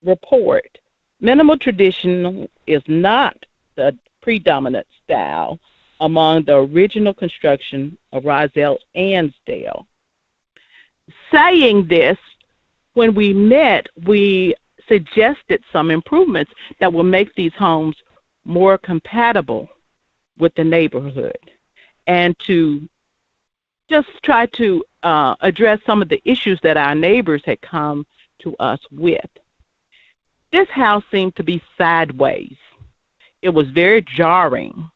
report, minimal tradition is not the predominant style among the original construction of Roswell-Annsdale. Saying this, when we met, we suggested some improvements that will make these homes more compatible with the neighborhood and to just try to address some of the issues that our neighbors had come to us with. This house seemed to be sideways. It was very jarring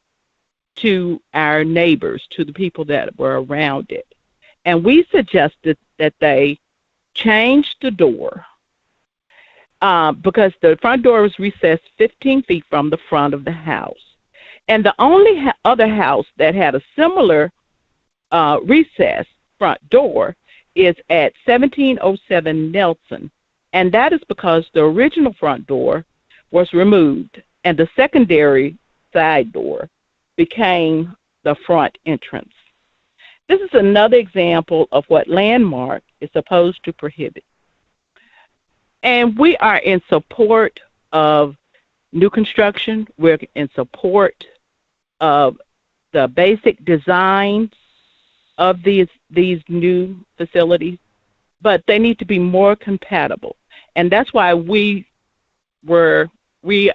to our neighbors, to the people that were around it. And we suggested that they change the door because the front door was recessed 15 feet from the front of the house. And the only other house that had a similar recessed front door is at 1707 Nelson. And that is because the original front door was removed and the secondary side door became the front entrance. This is another example of what landmark is supposed to prohibit. And we are in support of new construction. We're in support of the basic designs of these new facilities, but they need to be more compatible. And that's why we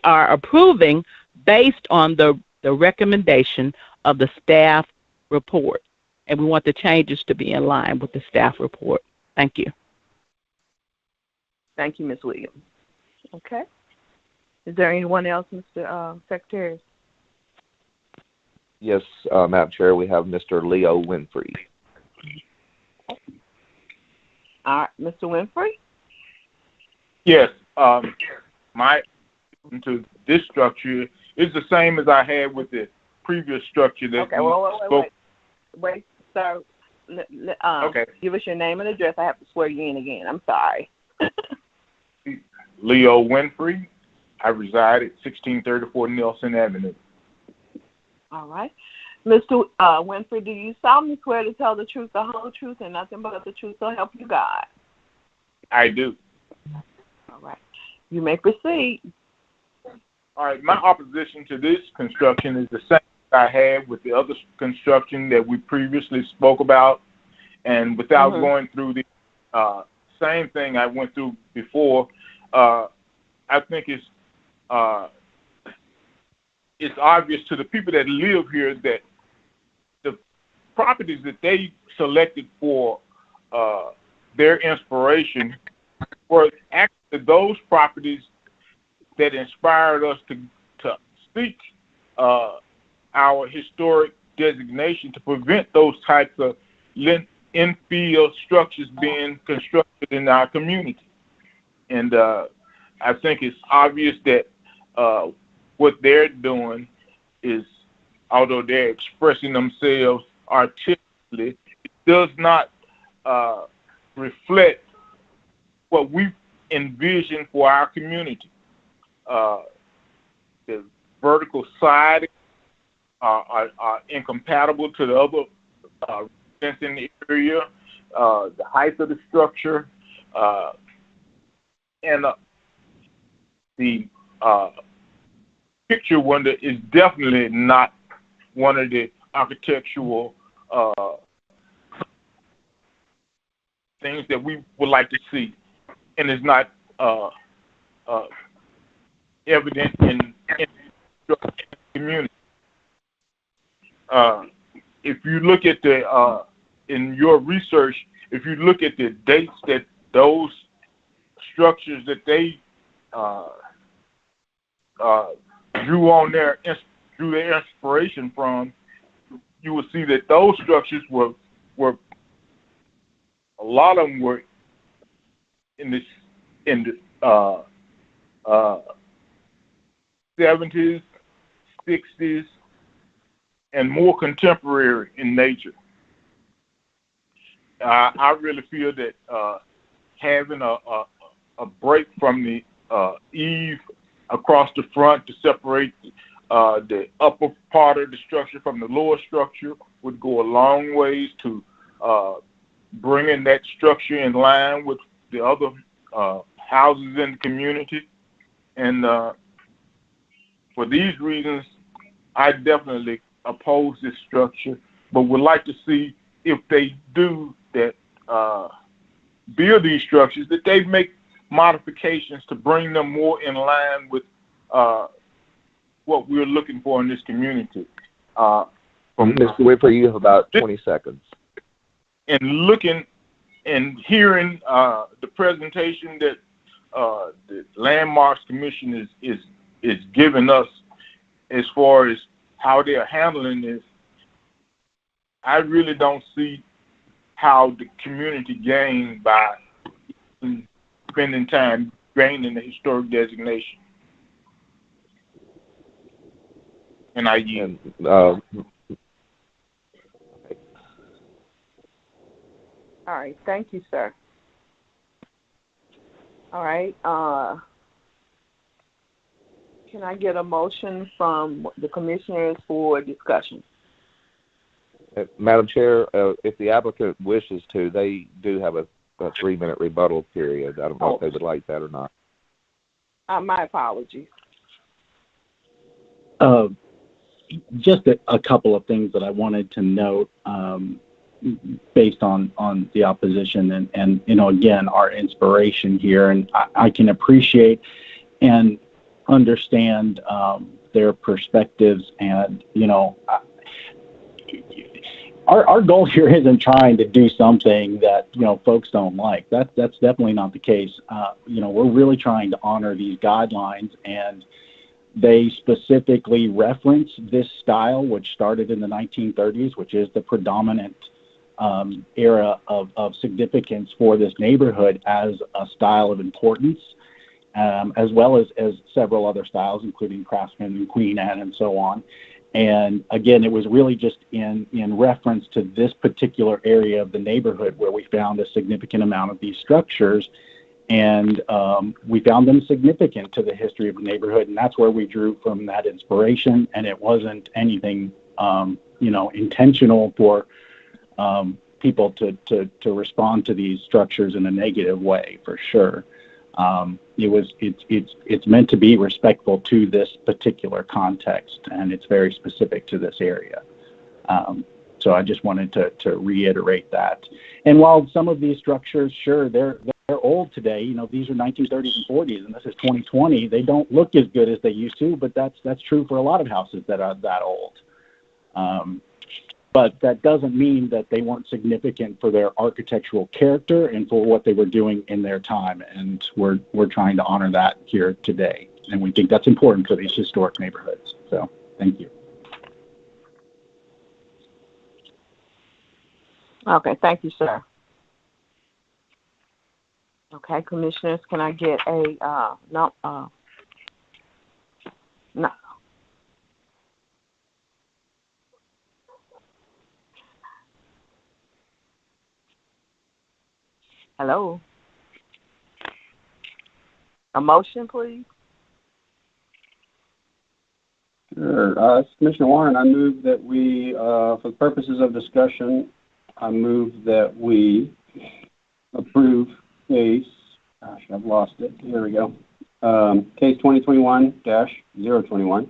are approving based on the recommendation of the staff report. And we want the changes to be in line with the staff report. Thank you. Thank you, Ms. Williams. Okay. Is there anyone else, Mr. Secretary? Yes, Madam Chair, we have Mr. Leo Winfrey. All right, Mr. Winfrey? Yes. My to this structure is the same as I had with the previous structure that Wait, sir. Okay. Give us your name and address. I have to swear you in again. I'm sorry. Leo Winfrey. I reside at 1634 Nelson Avenue. All right. Mr. Winfrey, do you solemnly swear to tell the truth, the whole truth, and nothing but the truth, so help you God? I do. All right. You may proceed. All right. My opposition to this construction is the same I had with the other construction that we previously spoke about. And without going through the same thing I went through before, I think it's obvious to the people that live here that the properties that they selected for their inspiration were actually those properties that inspired us to seek our historic designation to prevent those types of infill structures being constructed in our community. And I think it's obvious that what they're doing is, although they're expressing themselves artistically, it does not reflect what we envision for our community. The vertical siding are incompatible to the other residents in the area. the height of the structure, and the picture window is definitely not one of the architectural things that we would like to see, and it's not evident in the community. If you look at the in your research, if you look at the dates that those structures that they drew their inspiration from, you will see that those structures were a lot of them were in the 70s, 60s, and more contemporary in nature. I really feel that having a break from the eave across the front to separate the upper part of the structure from the lower structure would go a long ways to bringing that structure in line with the other houses in the community. And for these reasons, I definitely oppose this structure, but would like to see if they do that, build these structures, that they make modifications to bring them more in line with what we're looking for in this community. Mr. Winfrey, you have about 20 seconds. And looking and hearing the presentation that the Landmarks Commission is giving us as far as how they are handling this, I really don't see how the community gained by spending time gaining the historic designation. And I yield. All right. Thank you, sir. All right. Can I get a motion from the commissioners for discussion? Madam Chair, if the applicant wishes to, they do have a 3-minute rebuttal period. I don't know if they would like that or not. My apologies. Just a couple of things that I wanted to note based on the opposition and again, our inspiration here. And I can appreciate and understand their perspectives. And, our goal here isn't trying to do something that, folks don't like. That's definitely not the case. We're really trying to honor these guidelines, and they specifically reference this style, which started in the 1930s, which is the predominant era of significance for this neighborhood as a style of importance, as well as several other styles, including Craftsman and Queen Anne and so on. And again, it was really just in reference to this particular area of the neighborhood where we found a significant amount of these structures. And we found them significant to the history of the neighborhood, and that's where we drew from that inspiration. And it wasn't anything, intentional for people to respond to these structures in a negative way, for sure. It's meant to be respectful to this particular context, and it's very specific to this area. So I just wanted to reiterate that. And while some of these structures, sure, they're old today, these are 1930s and 40s, and this is 2020. They don't look as good as they used to, but that's true for a lot of houses that are that old. But that doesn't mean that they weren't significant for their architectural character and for what they were doing in their time. And we're trying to honor that here today. And we think that's important for these historic neighborhoods. So thank you. Okay, thank you, sir. Okay, commissioners, can I get a no? Hello. A motion, please. Sure. Commissioner Warren, I move that we, for the purposes of discussion, I move that we approve case, gosh, I've lost it. Here we go. Case 2021-021.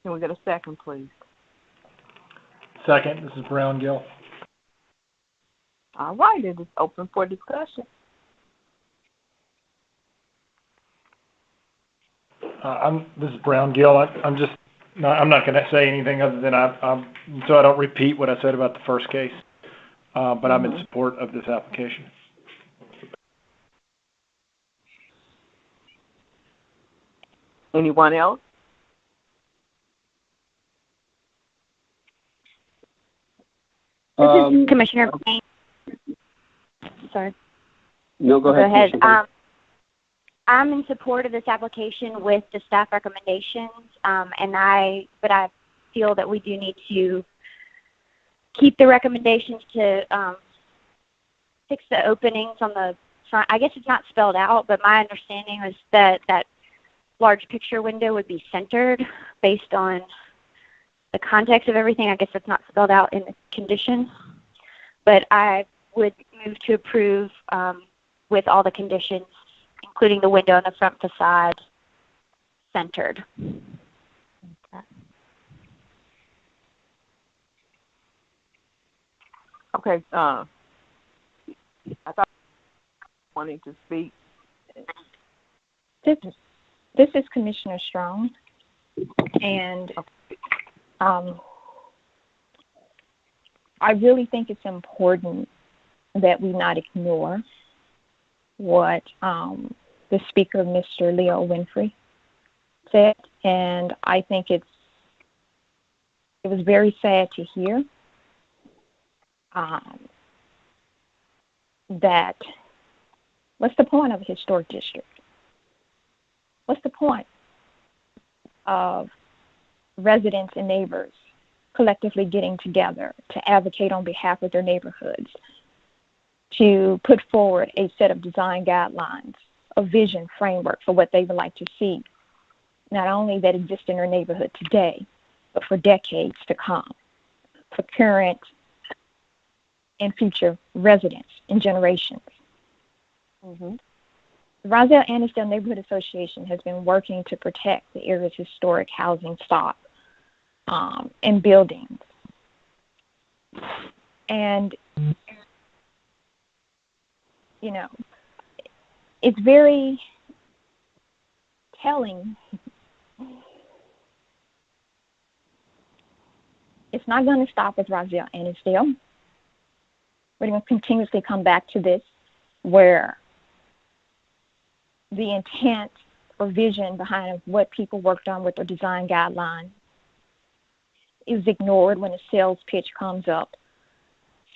Can we get a second, please? Second, this is Brown Gill. All right, it is open for discussion. This is Brown Gill. I'm not going to say anything other than so I don't repeat what I said about the first case. But I'm in support of this application. Anyone else? This is Commissioner Payne. Sorry. No, go ahead. I'm in support of this application with the staff recommendations, but I feel that we do need to keep the recommendations to fix the openings on the front. I guess it's not spelled out, but my understanding was that that large picture window would be centered based on the context of everything. I guess that's not spelled out in the condition, but I would move to approve with all the conditions, including the window in the front facade centered. Okay. I thought wanting to speak. This is Commissioner Strong, and I really think it's important that we not ignore what the speaker, Mr. Leo Winfrey, said, and I think it was very sad to hear that what's the point of a historic district? What's the point of residents and neighbors collectively getting together to advocate on behalf of their neighborhoods, to put forward a set of design guidelines, a vision framework for what they would like to see, not only that exists in their neighborhood today, but for decades to come, for current and future residents and generations. The Roswell-Annsdale Neighborhood Association has been working to protect the area's historic housing stock and buildings. And, you know, it's very telling. It's not going to stop with Roswell-Annsdale. We're going to continuously come back to this, where the intent or vision behind what people worked on with their design guideline is ignored when a sales pitch comes up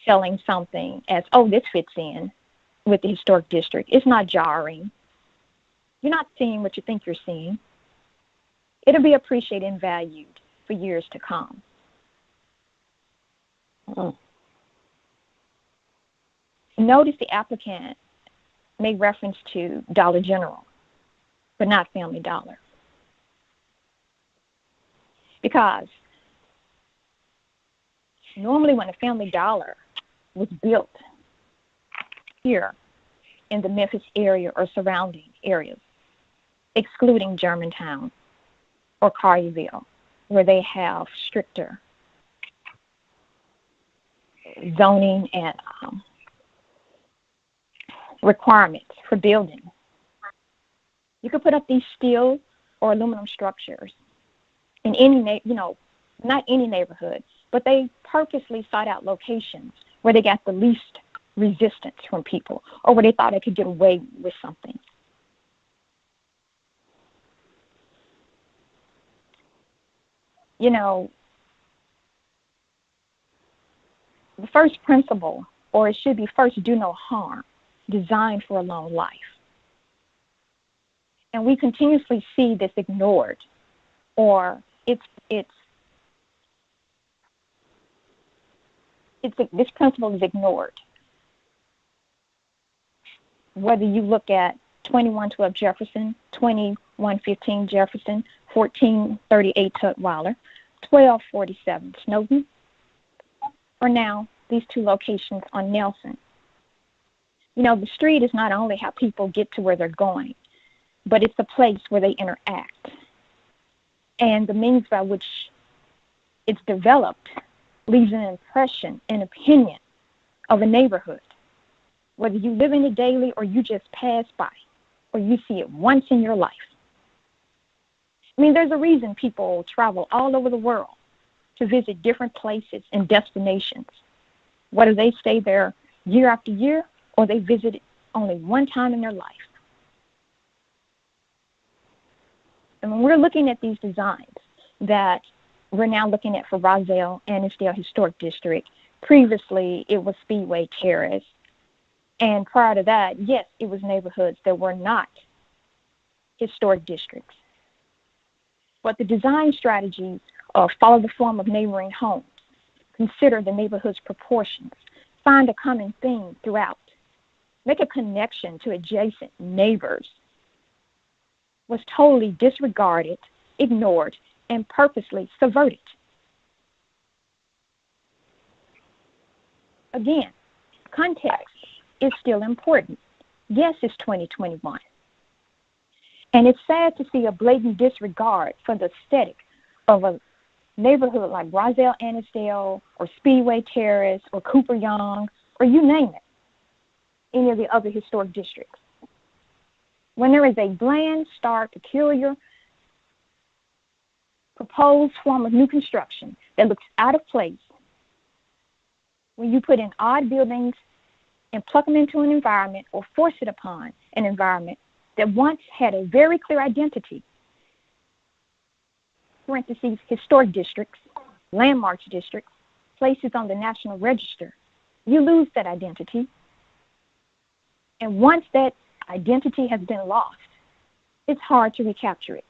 selling something as, oh, this fits in with the historic district. It's not jarring. You're not seeing what you think you're seeing. It'll be appreciated and valued for years to come. Notice the applicant made reference to Dollar General, but not Family Dollar. Because normally when a Family Dollar was built here in the Memphis area or surrounding areas, excluding Germantown or Collierville, where they have stricter zoning and requirements for building. You could put up these steel or aluminum structures in any, not any neighborhood, but they purposely sought out locations where they got the least resistance from people, or where they thought they could get away with something. The first principle, or it should be first, do no harm, designed for a long life. And we continuously see this ignored, or this principle is ignored. Whether you look at 2112 Jefferson, 2115 Jefferson, 1438 Tutwiler, 1247 Snowden, are now these two locations on Nelson. You know, the street is not only how people get to where they're going, but it's a place where they interact. And the means by which it's developed leaves an impression, an opinion of a neighborhood, whether you live in it daily or you just pass by or you see it once in your life. I mean, there's a reason people travel all over the world to visit different places and destinations, whether they stay there year after year or they visit it only one time in their life. And when we're looking at these designs that we're now looking at for Roswell-Annsdale Historic District, previously it was Speedway Terrace, and prior to that, yes, it was neighborhoods that were not historic districts. But the design strategies follow the form of neighboring homes, consider the neighborhood's proportions, find a common theme throughout, make a connection to adjacent neighbors, was totally disregarded, ignored, and purposely subverted. Again, context is still important. Yes, it's 2021. And it's sad to see a blatant disregard for the aesthetic of a neighborhood like Roswell-Annsdale or Speedway Terrace or Cooper Young or you name it, any of the other historic districts. When there is a bland, stark, peculiar, proposed form of new construction that looks out of place, when you put in odd buildings and pluck them into an environment or force it upon an environment that once had a very clear identity, parentheses, historic districts, landmarks districts, places on the National Register, you lose that identity. And once that identity has been lost, it's hard to recapture it.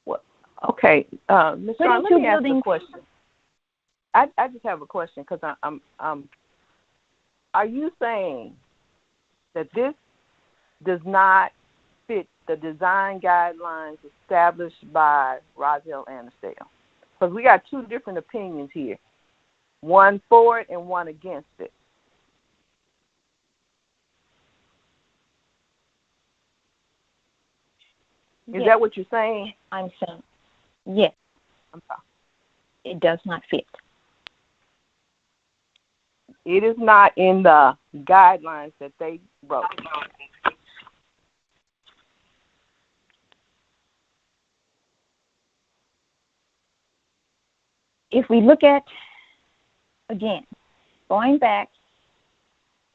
Well, okay, Ms. Strong, let me ask a question. I just have a question because are you saying that this does not fit the design guidelines established by Roswell-Annsdale? Because we got two different opinions here, one for it and one against it. Is that what you're saying? I'm saying, yes. I'm sorry. It does not fit. It is not in the guidelines that they wrote. If we look at, again, going back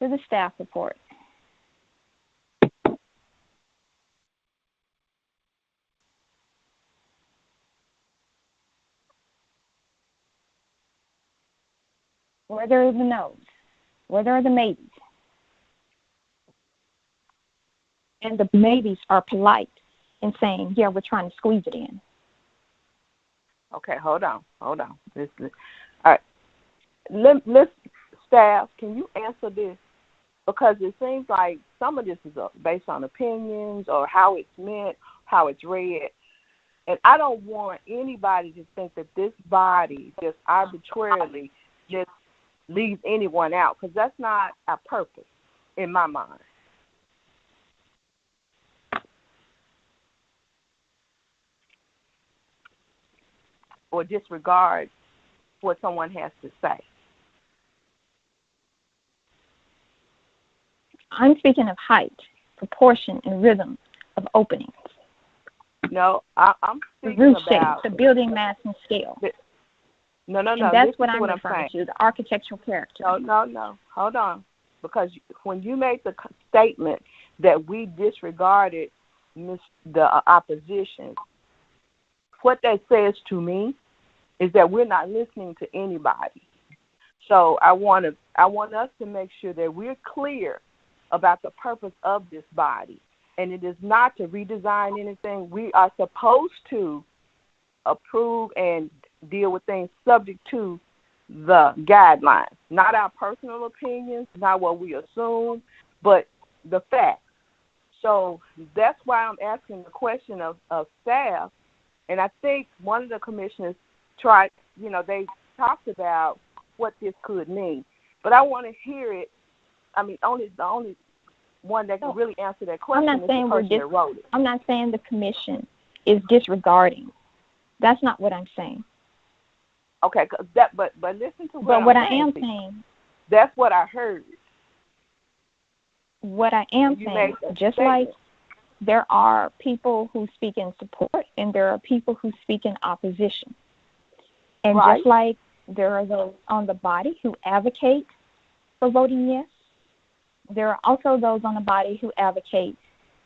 to the staff report, where there are the no's, where there are the maybes. And the maybes are polite in saying, yeah, we're trying to squeeze it in. Okay, hold on. All right. Let's staff, can you answer this? Because it seems like some of this is based on opinions or how it's meant, how it's read. And I don't want anybody to think that this body just arbitrarily just leaves anyone out, because that's not our purpose in my mind. Or disregard what someone has to say. I'm speaking of height, proportion, and rhythm of openings. No, I'm speaking the roof about shape, the building mass and scale. No. And that's what I'm referring to, the architectural character. No. Hold on. Because when you made the statement that we disregarded the opposition, what that says to me is that we're not listening to anybody. So I want us to make sure that we're clear about the purpose of this body. And it is not to redesign anything. We are supposed to approve and deal with things subject to the guidelines, not our personal opinions, not what we assume, but the facts. So that's why I'm asking the question of staff. And I think one of the commissioners tried, they talked about what this could mean, but I want to hear it. I mean, the only one that can really answer that question is the person that wrote it. I'm not saying the commission is disregarding. That's not what I'm saying. Okay, but listen to what But I'm what saying. I am saying. That's what I heard. What I am saying, just like there are people who speak in support and there are people who speak in opposition. And just like there are those on the body who advocate for voting yes, there are also those on the body who advocate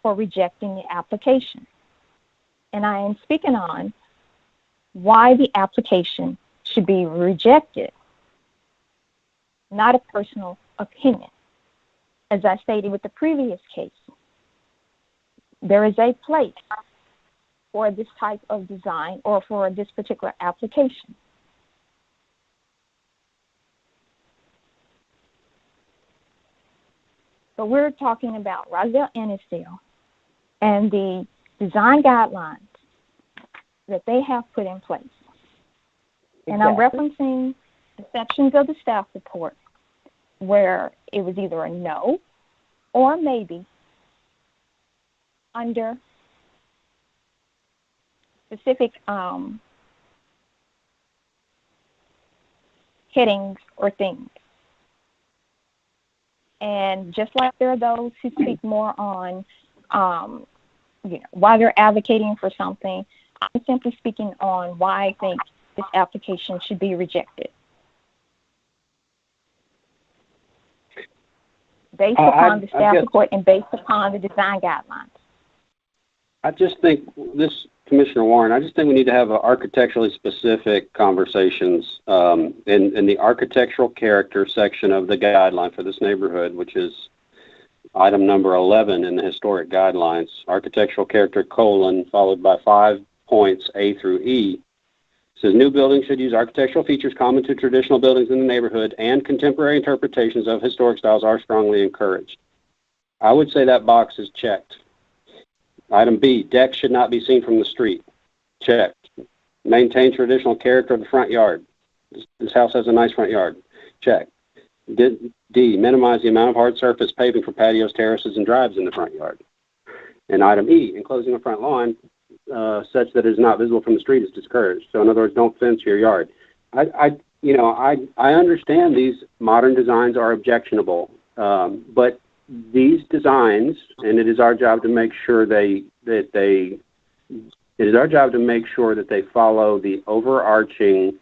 for rejecting the application. And I am speaking on why the application should be rejected, not a personal opinion. As I stated with the previous case, there is a place for this type of design or for this particular application. So we're talking about Roswell-Annsdale and the design guidelines that they have put in place. And I'm referencing the sections of the staff report where it was either a no or maybe under specific headings or things. And just like there are those who speak more on why they're advocating for something, I'm simply speaking on why I think this application should be rejected. Based upon the staff report and based upon the design guidelines. I just think this, Commissioner Warren, I just think we need to have architecturally specific conversations in the architectural character section of the guideline for this neighborhood, which is item number 11 in the historic guidelines, architectural character : followed by 5 points A through E. It says new buildings should use architectural features common to traditional buildings in the neighborhood, and contemporary interpretations of historic styles are strongly encouraged. I would say that box is checked. Item B, decks should not be seen from the street. Checked. Maintain traditional character of the front yard. This house has a nice front yard. Check. D, minimize the amount of hard surface paving for patios, terraces, and drives in the front yard. And item E, enclosing a front lawn such that it is not visible from the street is discouraged. So in other words, don't fence your yard. I understand these modern designs are objectionable, but these designs, and it is our job to make sure that they follow the overarching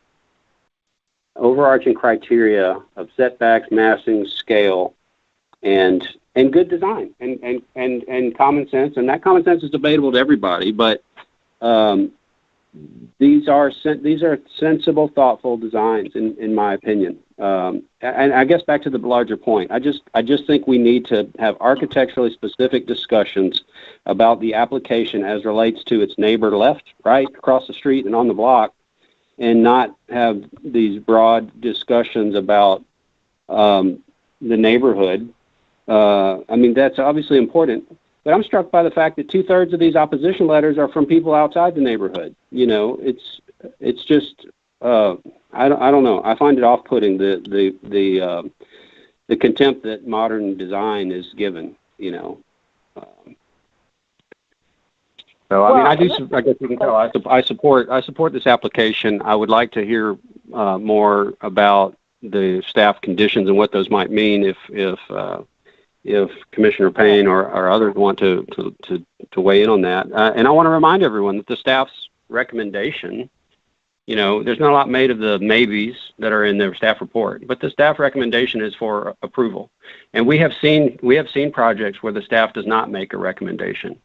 criteria of setbacks, massing, scale, and good design and common sense. And that common sense is debatable to everybody, but these are sensible, thoughtful designs, in my opinion. And I guess back to the larger point, I just think we need to have architecturally specific discussions about the application as relates to its neighbor left, right, across the street, and on the block, and not have these broad discussions about the neighborhood. I mean, that's obviously important. But I'm struck by the fact that 2/3 of these opposition letters are from people outside the neighborhood. It's just I don't know. I find it off-putting the contempt that modern design is given. So I mean, I guess you can tell I support this application. I would like to hear more about the staff conditions and what those might mean if Commissioner Payne or others want to weigh in on that. And I want to remind everyone that the staff's recommendation, there's not a lot made of the maybes that are in their staff report, but the staff recommendation is for approval. And we have seen projects where the staff does not make a recommendation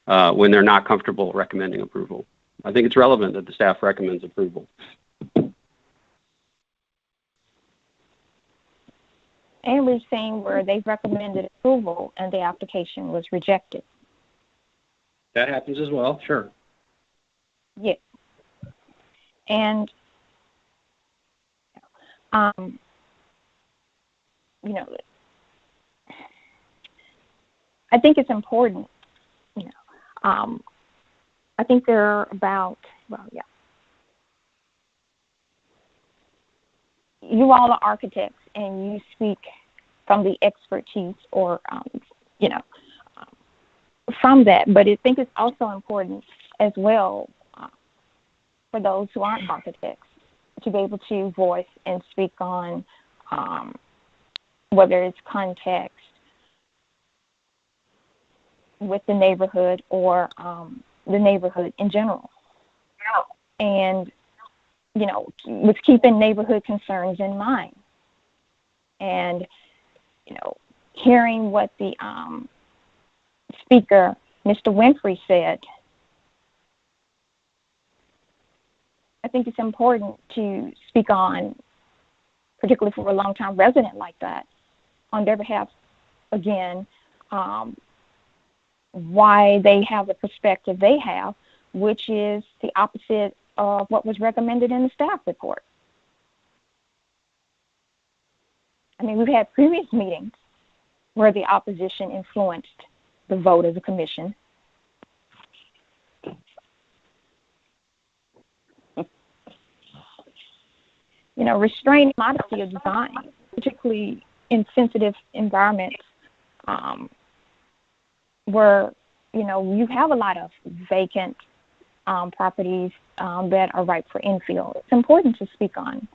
when they're not comfortable recommending approval. I think it's relevant that the staff recommends approval. And we've seen where they've recommended approval and the application was rejected. That happens as well, sure. Yes. And, I think it's important, I think there are about, you all are architects and you speak from the expertise or, from that. But I think it's also important as well for those who aren't architects to be able to voice and speak on whether it's context with the neighborhood or the neighborhood in general. And, with keeping neighborhood concerns in mind. And, hearing what the speaker, Mr. Winfrey, said, I think it's important to speak on, particularly for a long-time resident like that, on their behalf, again, why they have the perspective they have, which is the opposite of what was recommended in the staff report. I mean, we've had previous meetings where the opposition influenced the vote of the commission. Restraint and modesty of design, particularly in sensitive environments, where, you have a lot of vacant properties that are ripe for infill. It's important to speak on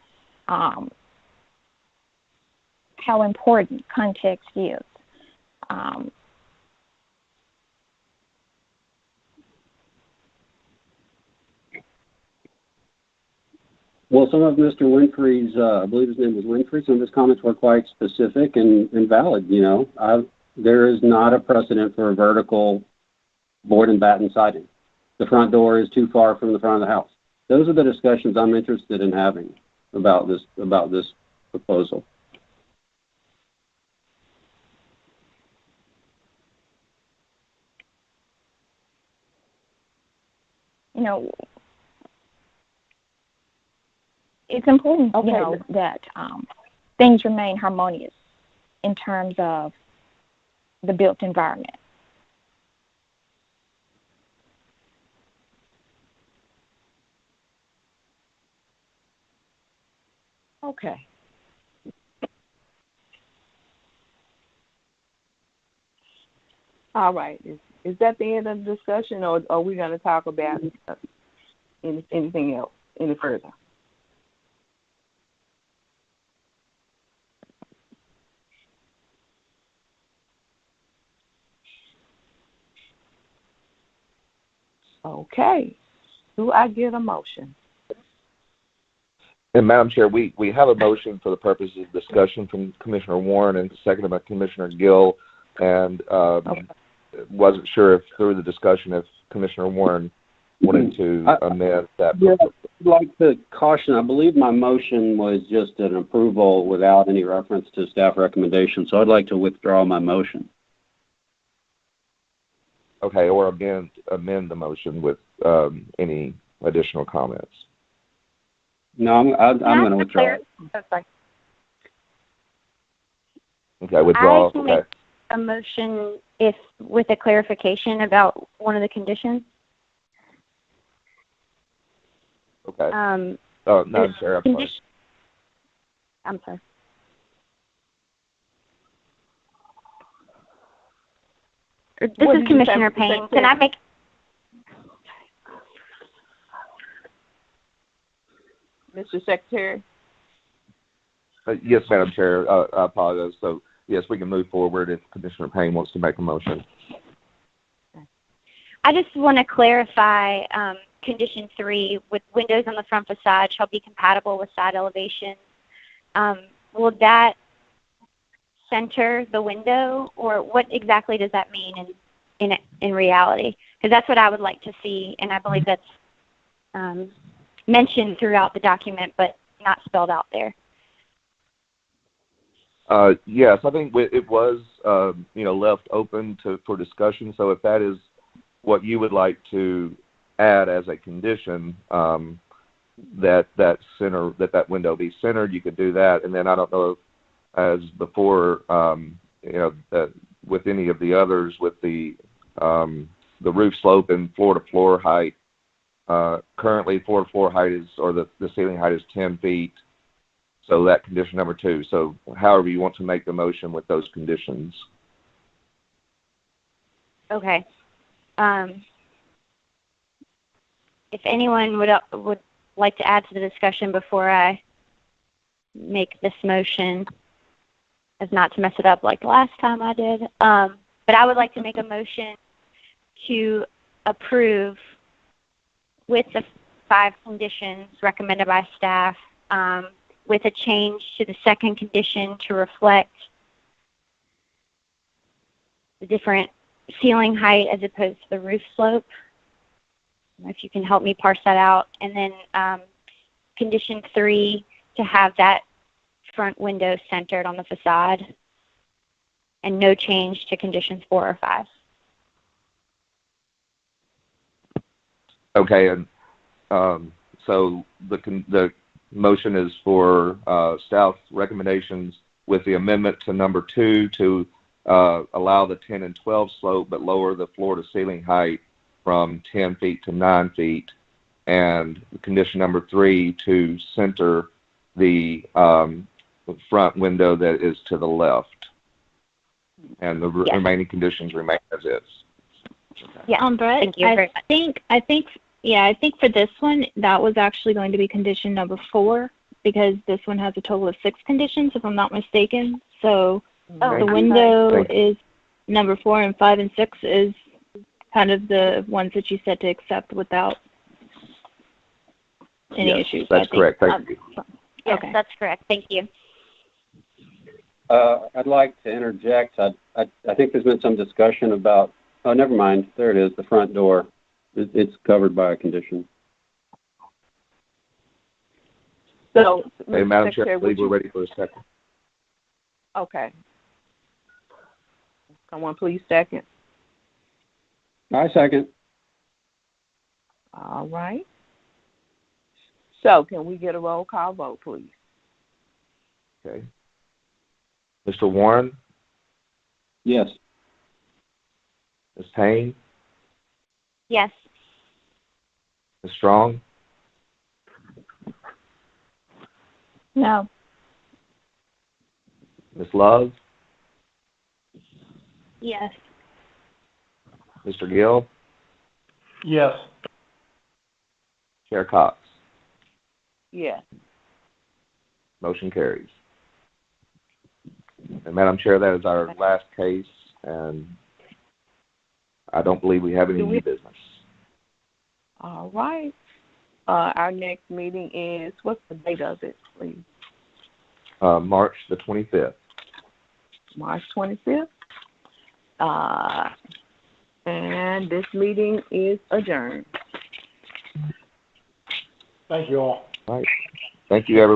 how important context is. Well, some of Mr. Winfrey's, I believe his name was Winfrey, some of his comments were quite specific and valid, There is not a precedent for a vertical board and batten siding. The front door is too far from the front of the house. Those are the discussions I'm interested in having about this proposal. It's important, that things remain harmonious in terms of the built environment. Okay. All right. Is that the end of the discussion, or are we going to talk about anything else, any further? Okay. Do I get a motion? And Madam Chair, we have a motion for the purposes of discussion from Commissioner Warren and seconded by Commissioner Gill, and wasn't sure if through the discussion if Commissioner Warren wanted to amend that. Yeah, I'd like to caution, I believe my motion was just an approval without any reference to staff recommendation, so I'd like to withdraw my motion. Okay, or amend the motion with any additional comments. No, I'm going to withdraw it. Okay, withdraw. I can make a motion with a clarification about one of the conditions. Okay. Madam Chair, I'm sorry. This is Commissioner Payne. Can I make... Mr. Secretary? Yes, Madam Chair. I apologize. So, yes, we can move forward if Commissioner Payne wants to make a motion. I just want to clarify Condition 3 with windows on the front facade shall be compatible with side elevation. Will that center the window, or what exactly does that mean in reality? Because that's what I would like to see, and I believe that's mentioned throughout the document, but not spelled out there. Yes, I think it was left open for discussion. So if that is what you would like to add as a condition, that window be centered, you could do that. And then I don't know if, as before, that with any of the others, with the roof slope and floor-to-floor height. Currently, floor-to-floor height is, or the ceiling height is 10 feet. So that condition number 2. So however you want to make the motion with those conditions. Okay. If anyone would like to add to the discussion before I make this motion, as not to mess it up like last time I did, but I would like to make a motion to approve with the 5 conditions recommended by staff, with a change to the second condition to reflect the different ceiling height as opposed to the roof slope. If you can help me parse that out. And then condition 3, to have that front window centered on the facade, and no change to conditions 4 or 5. Okay, and so the motion is for staff recommendations with the amendment to number 2 to allow the 10 and 12 slope, but lower the floor to ceiling height from 10 feet to 9 feet, and condition number 3 to center the front window that is to the left, and the remaining conditions remain as is. Yeah, Brett, thank you very much. I think for this one, that was actually going to be condition number 4, because this one has a total of 6 conditions, if I'm not mistaken. So the window is number 4, and 5 and 6 is kind of the ones that you said to accept without any issues. That's correct. Thank you. Yes, okay. That's correct. Thank you. I'd like to interject. I think there's been some discussion about, oh, never mind. There it is, the front door. It's covered by a condition. So, hey, Madam Chair, I believe we're ready for a second. Okay. Someone please second. I second. All right. So, can we get a roll call vote, please? Okay. Mr. Warren? Yes. Ms. Payne? Yes. Ms. Strong? No. Ms. Love? Yes. Mr. Gill? Yes. Chair Cox? Yes. Motion carries. And Madam Chair, that is our last case, and I don't believe we have any new business. All right. Our next meeting is, what's the date of it, please? March the 25th. March 25th. And this meeting is adjourned. Thank you all. All right. Thank you, everybody.